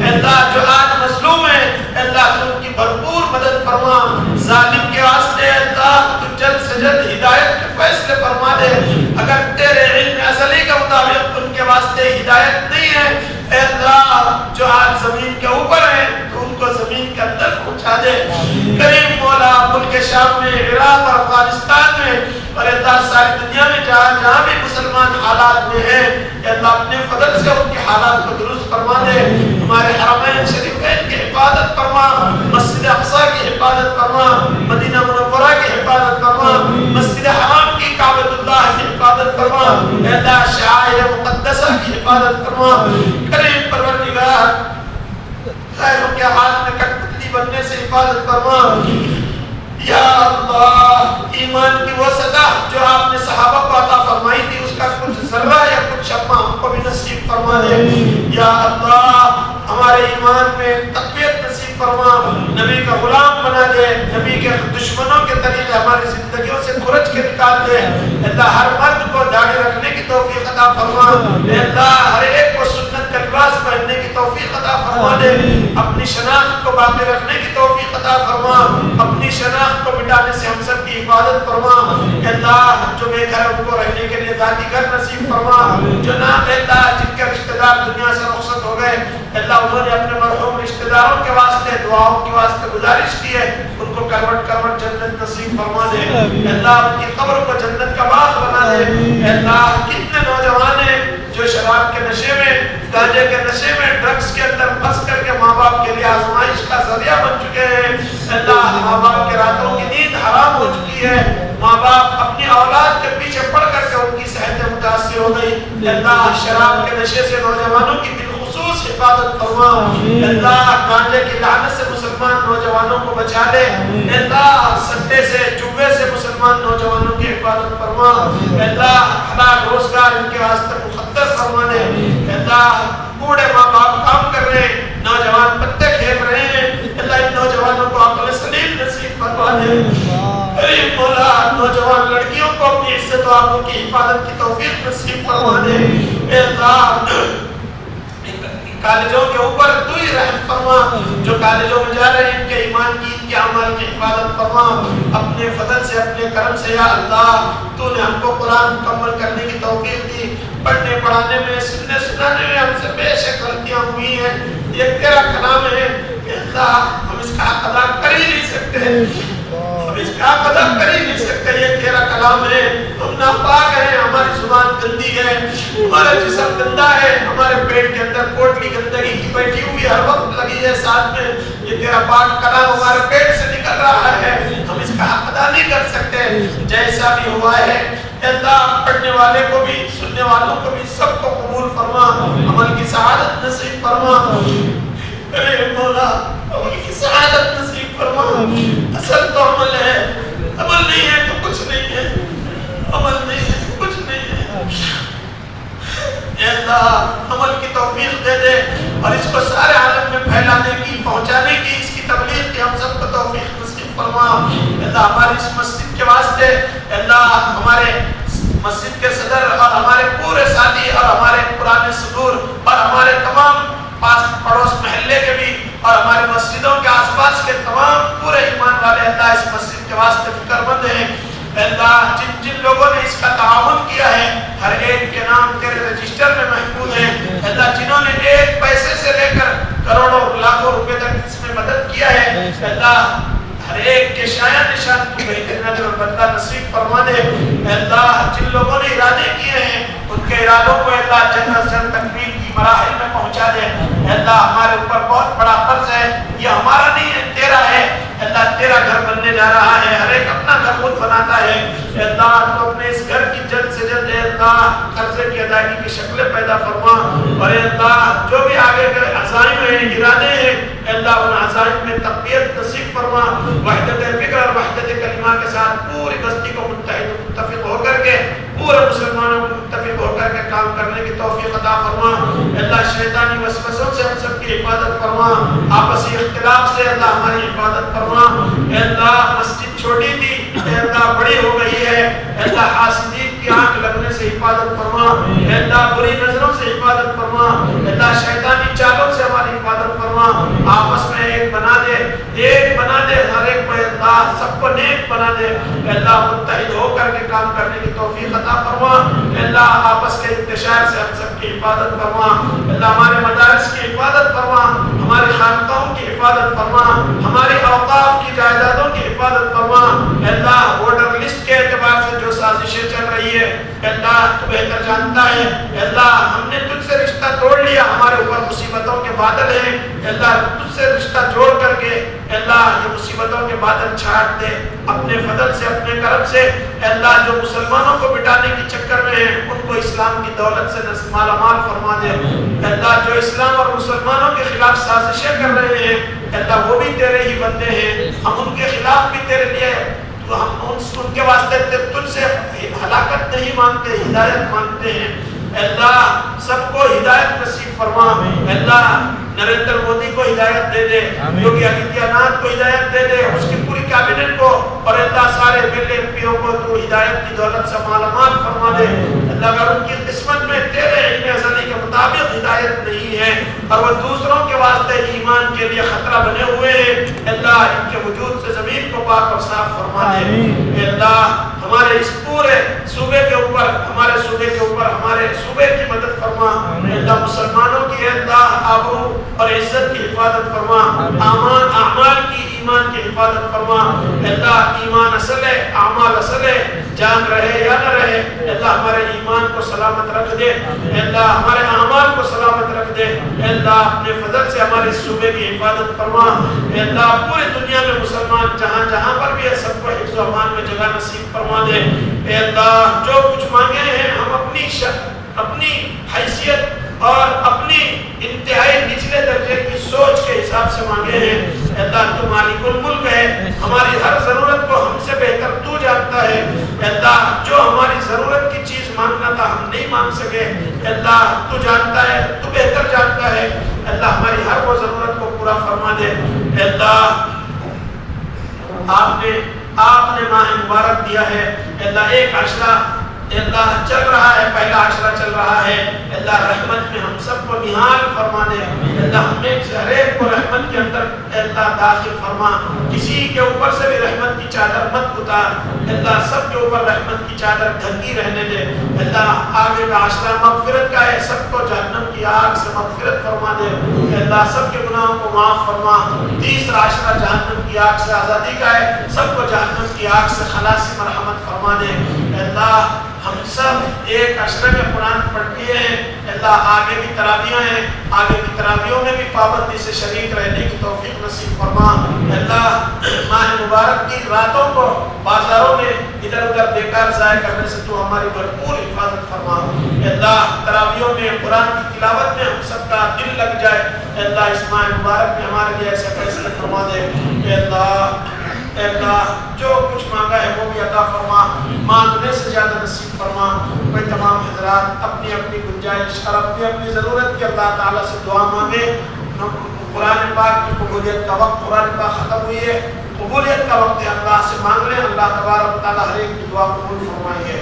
اے اللہ جو آج مظلوم ہے, اللہ تو ان کی بھرپور مدد فرما. ظالم کے واسطے اللہ تو جلد سے جلد ہدایت کے فیصلے فرما دے. اگر تیرے علم ازلی کے مطابق ان کے واسطے ہدایت نہیں ہے, اے اللہ جو آج زمین کے اوپر ہے تو ان کو زمین کے اندر پہنچا دے. کریم مولا ملک شام میں, عراق اور افغانستان میں اور اللہ ساری دنیا میں جہاں بھی مسلمان حالات میں ہیں, اے اللہ اپنے فضل سے ان کے حالات کو درست فرما دے. ہمارے حرمین شریفین کی حفاظت فرما, مسجد اقصی کی حفاظت فرما, مدینہ منورہ کی حفاظت فرما, مسجد حرام کی کعبۃ اللہ کی حفاظت فرما. اے اللہ شعائر مقدسہ کی حفاظت فرما. کریم پروردگار خیروں کے ہاتھ میں کٹپتلی بننے سے حفاظت فرما. یا اللہ ایمان کی وہ سطح جو آپ نے صحابہ کو عطا فرمائی تھی, اس کا کچھ ذرہ یا کچھ شمع ہم کو بھی نصیب فرما دے. یا اللہ ہمارے ایمان میں تقویت نصیب فرما, نبی کا غلام بنا دے, نبی کے دشمنوں کے طریقے ہماری زندگیوں سے کھرچ کے نکال دے. اللہ ہر مرد کو داڑھی رکھنے کی توفیق عطا فرما. اللہ ہر ایک کو سنت کا لباس پہننے کی توفیق عطا فرما دے. اپنی شناخت کو باقی رکھنے کی توفیق عطا فرما. اپنی شناخت کو مٹانے سے ہم سب کی حفاظت فرما. اللہ جو بے گھر ان کو رہنے کے لیے ذاتی گھر نصیب فرما. جو نہ اللہ جن کے رشتہ دار دنیا سے رخصت ہو گئے, اللہ انہوں نے اپنے مرحوم رشتہ داروں کے واسطے دعاؤں کے واسطے گزارش کی ہے, ان کو کروٹ کروٹ جنت نصیب فرما دے. اللہ ان کی قبر کو جنت کا باغ بنا دے. اللہ کتنے نوجوان ہیں جو شراب کے نشے میں, گانجے کے نشے میں, ڈرگس کے اندر پھنس کر کے ماں باپ کے لیے آزمائش کا ذریعہ بن چکے ہیں. اللہ ماں باپ کے راتوں کی نیند حرام ہو چکی ہے. ماں باپ اپنی اولاد کے پیچھے پڑ کر کے ان کی صحت متاثر ہو گئی. اللہ شراب کے نشے سے نوجوانوں کی بالخصوص حفاظت فرما. اللہ گانجے کی لعنت سے مسلمان نوجوانوں کو بچا لے. اللہ سٹے سے, جوے سے مسلمان نوجوانوں کی حفاظت فرما. اللہ حلال روزگار ان کے واسطے مقدر فرما دے. اللہ بوڑھے ماں باپ کام کر رہے ہیں, نوجوان پتے کھیل رہے ہیں, اللہ ان نوجوانوں کو عقل سلیم نصیب فرما دے. کریم مولا نوجوان لڑکیوں کو اپنی عزت و آبرو کی حفاظت کی توفیق نصیب فرما دے. اے اللہ کالجوں کے اوپر تو ہی رحم فرما. جو کالجوں میں جا رہے ہیں ان کے ایمان کی, ان کے عمل کی حفاظت فرما. اپنے فضل سے, اپنے کرم سے یا اللہ تو نے ہم کو قرآن مکمل کرنے کی توفیق دی. پڑھنے پڑھانے میں, سننے سنانے میں ہم سے بے شک غلطیاں ہوئی ہیں. یہ تیرا کلام ہے اللہ, ہم اس کا حق ادا کر ہی نہیں سکتے, ہم اس کا حق ادا کر ہی نہیں سکتے. یہ تیرا کلام ہے, ہم ناپاک ہیں، ہماری زبان گندی ہے، ہمارا جسم گندا ہے، ہمارے پیٹ کے اندر کوٹلی گندگی کی بیٹھی ہوئی ہر وقت لگی ہے ساتھ میں، یہ تیرا پاک کلام ہمارے پیٹ سے نکل رہا ہے، ہم اس کا حق ادا نہیں کر سکتے، جیسا بھی ہوا ہے اللہ پڑھنے والے کو بھی سننے والوں کو بھی سب کو قبول فرما، عمل کی سعادت نصیب فرما، اے مولا عمل کی سعادت نصیب فرما، اصل تو عمل ہے، عمل نہیں ہے تو کچھ نہیں ہے، عمل نہیں ہے تو کچھ نہیں ہے، اے اللہ عمل کی توفیق دے دے اور اس کو سارے عالم میں پھیلانے کی، پہنچانے کی، اس کی تبلیغ کی ہم سب کو توفیق نصیب فرما، اللہ ہماری اس مسجد کے واسطے، اللہ ہمارے مسجد کے صدر اور ہمارے پورے ساتھی اور ہمارے پرانے صدور اور ہمارے تمام پاس پڑوس محلے کے بھی اور ہمارے مسجدوں کے آس پاس کے تمام پورے ایمان والے اللہ اس مسجد کے واسطے فکر مند ہیں، اللہ جن جن لوگوں نے اس کا تعاون کیا ہے ہر ایک کے نام تیرے رجسٹر میں محفوظ ہیں، اللہ جنہوں نے ایک پیسے سے لے کر کروڑوں لاکھوں روپے تک اس میں مدد کیا ہے، اللہ ہر ایک کے شایان نشان کی بہترین اجر اور بدلہ نصیب فرما دے، اللہ جن لوگوں نے ارادے کیے ہیں ان کے ارادوں کو اللہ جنت سے تکمیل کی مراحل میں پہنچا دے، اللہ ہمارے اوپر بہت بڑا قرض ہے، یہ ہمارا نہیں ہے تیرا ہے، اللہ تیرا گھر بننے جا رہا ہے، ہر ایک اپنا گھر خود بناتا ہے، اللہ تو اپنے اس گھر کی جلد سے جلد اللہ قرضے کی ادائیگی کی شکلیں پیدا فرما، اور اللہ جو بھی آگے کے عزائم ہیں ارادے ہیں اللہ ان عزائم میں تقویت نصیب فرما، وحدت فکر اور وحدت کلمہ کے ساتھ پوری بستی کو متحد و متفق ہو کر کے پورے مسلمانوں کو متفق ہو کر کے کام کرنے کی توفیق عطا فرما، اللہ شیطانی وسوسوں سے ہم سب کی حفاظت فرما، آپسی اختلاف سے اللہ ہماری حفاظت فرما، اللہ مسجد چھوٹی تھی اللہ بڑی ہو گئی ہے، اللہ حاسدین کی آنکھ لگنے سے حفاظت فرما، اللہ بری نظروں سے حفاظت فرما، اللہ شیطانی چالوں سے ہماری حفاظت فرما، آپس میں ایک بنا دے ہر ایک کو اللہ سب کو نیک بنا دے، اللہ متحد ہو کر کے کام کرنے کی توفیق عطا فرما، اللہ آپس کے انتشار سے ہم سب کی حفاظت فرما، اللہ ہمارے مدارس کی حفاظت فرما، ہماری خانقاہوں کی حفاظت فرما، ہماری اوقاف کی جائیدادوں کی حفاظت فرما، اللہ ووٹر لسٹ کے اعتبار سے جو سازشیں چل رہی ہے اللہ تو بہتر جانتا ہے، اللہ ہم نے تجھ سے رشتہ توڑ لیا، ہمارے اوپر مصیبتوں کے بادل ہیں، اللہ تجھ سے رشتہ جوڑ کر کے اللہ یہ مصیبتوں کے بادل چھاٹ دے اپنے فضل سے اپنے کرم سے، اللہ جو مسلمانوں کو مٹانے کے چکر میں ہیں ان کو اسلام کی دولت سے مالا مال فرما دے، اللہ جو اسلام اور مسلمانوں کے خلاف سازشیں کر رہے ہیں اللہ وہ بھی تیرے ہی بندے ہیں، ہم ان کے خلاف بھی تیرے لیے تو ہم ان کے واسطے تجھ سے ہلاکت نہیں مانگتے ہدایت مانگتے ہیں، اللہ سب کو ہدایت نصیب فرما، اللہ نریندر مودی کو ہدایت دے دے، یوگی آدتیہ ناتھ کو ہدایت دے دے، اس کی پوری کابینٹ کو اور اللہ سارے ملے پیوں کو تو ہدایت کی دولت سے مالا مال فرما دے، اللہ اگر ان کی قسمت میں تیرے علم ازلی کے مطابق ہدایت نہیں ہے اور وہ دوسروں کے واسطے ایمان کے لیے خطرہ بنے ہوئے ہیں اللہ ان کے وجود سے زمین کو پاک اور صاف فرما دے، اللہ ہمارے اس پورے صوبے کے اوپر ہمارے صوبے کی مدد فرما، اللہ مسلمانوں کی اللہ آبرو اور عزت کی حفاظت فرما، اعمال کی ایمان کی حفاظت فرما، اللہ ایمان اصل ہے اعمال اصل ہے، جان رہے یا نہ رہے اللہ ہمارے ایمان کو سلامت رکھ دے، اللہ ہمارے اعمال کو سلامت رکھ دے، اللہ اپنے فضل سے ہمارے صوبے کی حفاظت فرما، اللہ پوری دنیا میں مسلمان جہاں جہاں پر بھی ہے سب کو حفظ و امان میں جگہ نصیب فرما دے، اے اللہ جو کچھ مانگے ہیں ہم اپنی حیثیت اور اپنی انتہائی نچلے درجے کی سوچ کے حساب سے مانگے ہیں، اللہ تو مالک الملک ہے، ہماری ہر ضرورت کو ہم سے بہتر تو جانتا ہے، اللہ جو ہماری ضرورت کی چیز مانگنا تھا ہم نہیں مانگ سکے اللہ تو جانتا ہے، تو بہتر جانتا ہے، اللہ ہماری ہر وہ ضرورت کو پورا فرما دے، اللہ آپ نے ماہ مبارک دیا ہے، اللہ ایک عشرہ اللہ چل رہا ہے، پہلا عشرہ چل رہا ہے، اللہ رحمت میں ہم سب کو نہال فرما دے، اللہ ہمیں ہر ایک کو رحمت کے اندر اللہ داخل فرما، کسی کے اوپر سے بھی رحمت کی چادر مت اتار، اللہ سب کے اوپر رحمت کی چادر ڈھکی رہنے دے، اللہ آگے کا عشرہ مغفرت کا ہے، سب کو جہنم کی آگ سے مغفرت فرما دے، اللہ سب کے گناہوں کو معاف فرما، تیسرا عشرہ جہنم کی آگ سے آزادی کا ہے، سب کو جہنم کی آگ سے خلاص مرحمت فرما دے، اللہ ہم سب ایک عشرے میں قرآن پڑھتی ہیں اللہ آگے بھی تراویح ہیں، آگے کی تراویحوں میں بھی پابندی سے شریک رہنے کی توفیق نصیب فرما۔ اللہ ماہ مبارک کی راتوں کو بازاروں میں ادھر ادھر بیکار ضائع کرنے سے تو ہماری بھرپور حفاظت فرما۔ اللہ تراویحوں میں قرآن کی تلاوت میں ہم سب کا دل لگ جائے۔ اللہ اس ماہ مبارک میں ہمارے لیے ایسے فیصلے فرما دے۔ اے اللہ جو کچھ مانگا ہے وہ بھی عطا فرما، مانگنے سے زیادہ نصیب فرما۔ میں تمام حضرات اپنی اپنی گنجائش اور اپنی اپنی ضرورت کے اللہ تعالیٰ سے دعا مانگے۔ قرآن پاک کی قبولیت کا وقت قرآن پاک ختم ہوئی ہے، قبولیت کا وقت ہے، اللہ سے مانگ لیں، اللہ تبارک و تعالیٰ ہر ایک کی دعا قبول فرمائیں گے۔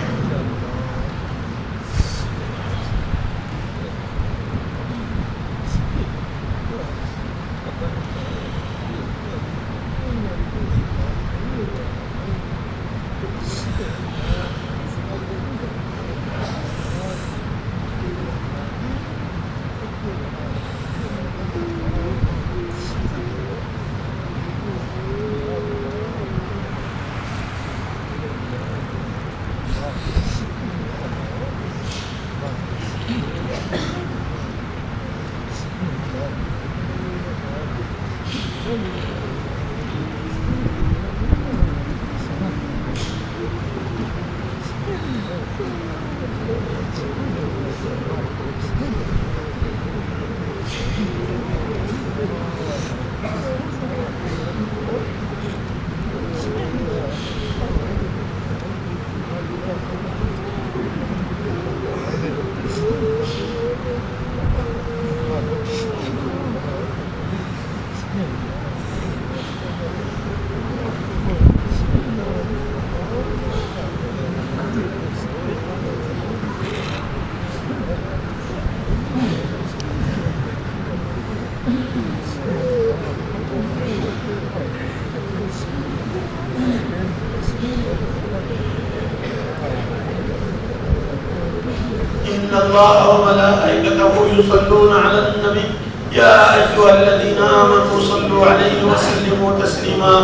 إن الله وملائكته يصلون على النبي يا أيها الذين آمنوا صلوا عليه وسلموا تسليما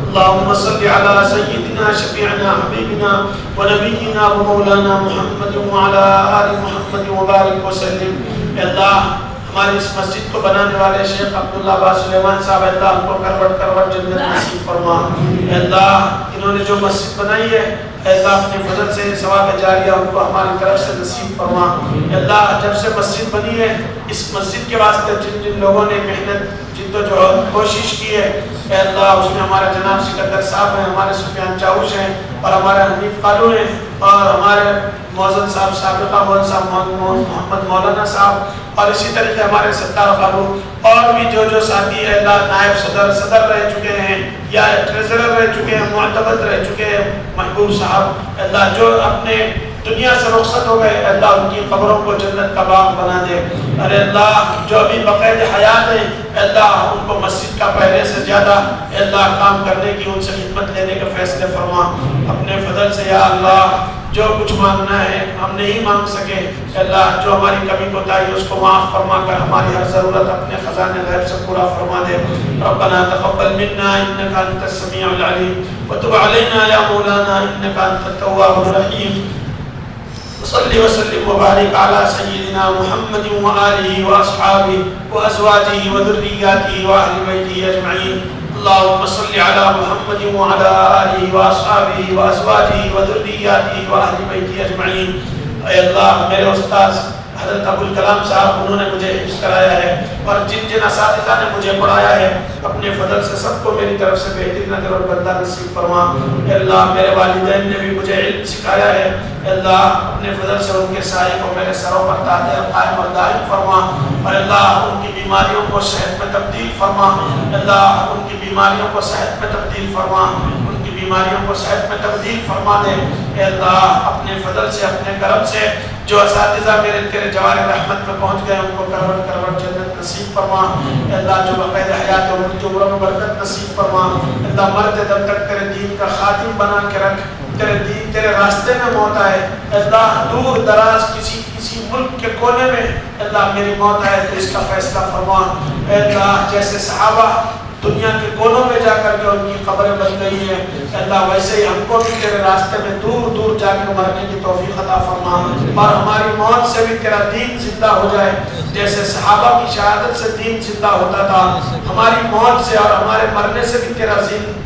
اللهم صل على سيدنا شفيعنا حبيبنا ونبينا ومولانا محمد وعلى آل محمد وبارك وسلم۔ اے اللہ ہماری اس مسجد کو بنانے والے شیخ عبداللہ با سلیمان صاحب اللہ ان کو کروٹ کروٹ جنت نصیب فرما۔ اے اللہ انہوں نے جو مسجد بنائی ہے اے اللہ اپنے فضل سے ثواب جاریہ ان کو ہماری طرف سے نصیب فرما۔ اے اللہ جب سے مسجد بنی ہے اس مسجد کے واسطے جن جن لوگوں نے محنت جد و جہد کوشش کی ہے اے اللہ اس میں ہمارے جناب سکندر صاحب ہیں، ہمارے سفیان چاوش ہیں اور ہمارے حنیف قالو ہیں اور ہمارے موزن صاحب سابقہ موزن صاحب محمد مولانا صاحب اور اسی طریقے ہمارے ستار قالو اور بھی جو ساتھی ہے اللہ نائب صدر رہ چکے ہیں یا ٹریزرر رہ چکے ہیں، معتمد رہ چکے ہیں، محبوب صاحب اللہ جو اپنے دنیا سے رخصت ہو گئے اللہ ان کی قبروں کو جنت کا باغ بنا دے۔ ارے اللہ جو ابھی بقید حیات ہیں اللہ ان کو مسجد کا پہلے سے زیادہ اللہ کام کرنے کی ان سے خدمت لینے کے فیصلے فرما اپنے فضل سے۔ یا اللہ جو کچھ مانگنا ہے ہم نہیں مانگ سکے اللہ جو ہماری کمی کوتاہی اس کو معاف فرما کر ہماری ہر ضرورت اپنے خزانے غیب سے پورا فرما دے۔ ربنا تقبل منا انك انت السميع العليم وتب علينا يا مولانا انك انت التواب الرحيم۔ صلی وسلم وبارک علی سیدنا محمد وآلہ واصحابہ وازواجہ وذریاتہ واہل بیتہ اجمعین۔ اللہم صلی علی محمد وعلی آلہ واصحابہ وازواجہ وذریاتہ واہل بیتہ اجمعین۔ اے اللہ میرے استاذ حضرت ابوالکلام صاحب انہوں نے مجھے حفظ کرایا ہے اور جن جن اساتذہ نے مجھے پڑھایا ہے اپنے فضل سے سب کو میری طرف سے بہترین اجر اور بدلہ نصیب فرما۔ اے اللہ میرے والدین نے بھی مجھے علم سکھایا ہے اے اللہ اپنے فضل سے ان کے سائے کو میرے سروں پر دائم قائم اور دائم فرما اور اللہ ان کی بیماریوں کو صحت میں تبدیل فرما۔ اے اللہ ان کی بیماریوں کو صحت میں تبدیل فرما، ان کی بیماریوں کو صحت میں تبدیل فرما دے۔ اے اللہ اپنے فضل سے اپنے کرم سے جو اساتذہ میرے تیرے جوار رحمت میں پہنچ گئے ان کو کروٹ کروٹ جنت نصیب فرما۔ اے اللہ جو بقید حیات ہے ان کی عمروں میں برکت نصیب فرما۔ اے اللہ مرتے دم تک تیرے دین کا خاتم بنا کے رکھ، تیرے دین تیرے راستے میں موت آئے اے اللہ دور دراز کسی ملک کے کونے میں اے اللہ میری موت آئے تو اس کا فیصلہ فرما۔ اے اللہ جیسے صحابہ دنیا کے کونوں میں جا کر کے ان کی قبریں بن گئی ہیں. اللہ ویسے ہی ہم کو بھی تیرے راستے میں دور دور جا کے مرنے کی توفیق عطا فرما اور ہماری موت سے بھی تیرا دین زندہ ہو جائے. جیسے صحابہ کی شہادت سے دین زندہ ہوتا تھا, ہماری موت سے اور ہمارے مرنے سے بھی تیرا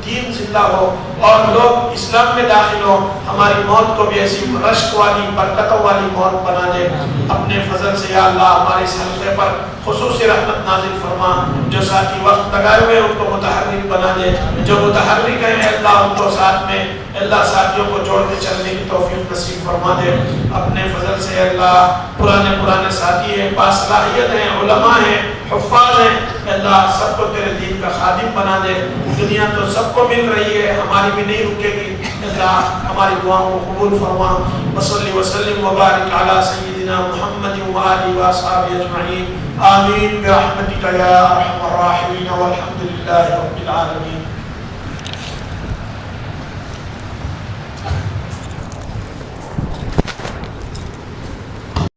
دین زندہ ہو اور لوگ اسلام میں داخل ہو. ہماری موت کو بھی ایسی رشک والی برکتوں والی موت بنا دے. اپنے فضل سے یا اللہ ہمارے اس حلقے پر خصوصی رحمت نازل فرما. جو ساتھی وقت لگائے ہوئے ان کو متحرک بنا دے, جو متحرک ہیں اللہ ان کو ساتھ میں اللہ ساتھیوں کو جوڑ کے چلنے کی توفیق نصیب فرما دے. اپنے فضل سے اللہ پرانے ساتھی ہیں, باصلاحیت ہیں, علماء ہیں, حفاظ ہیں, اللہ سب کو تیرے دین کا خادم بنا دے. دنیا تو سب کو مل رہی ہے, ہماری بھی نہیں رکے گی. اللہ ہماری دعاؤں کو قبول فرما. وصلی وسلم وبارک علی سیدنا محمد وآلہ وصحبہ اجمعین. آمین برحمتک یا ارحم الراحمین والحمد للہ رب العالمین.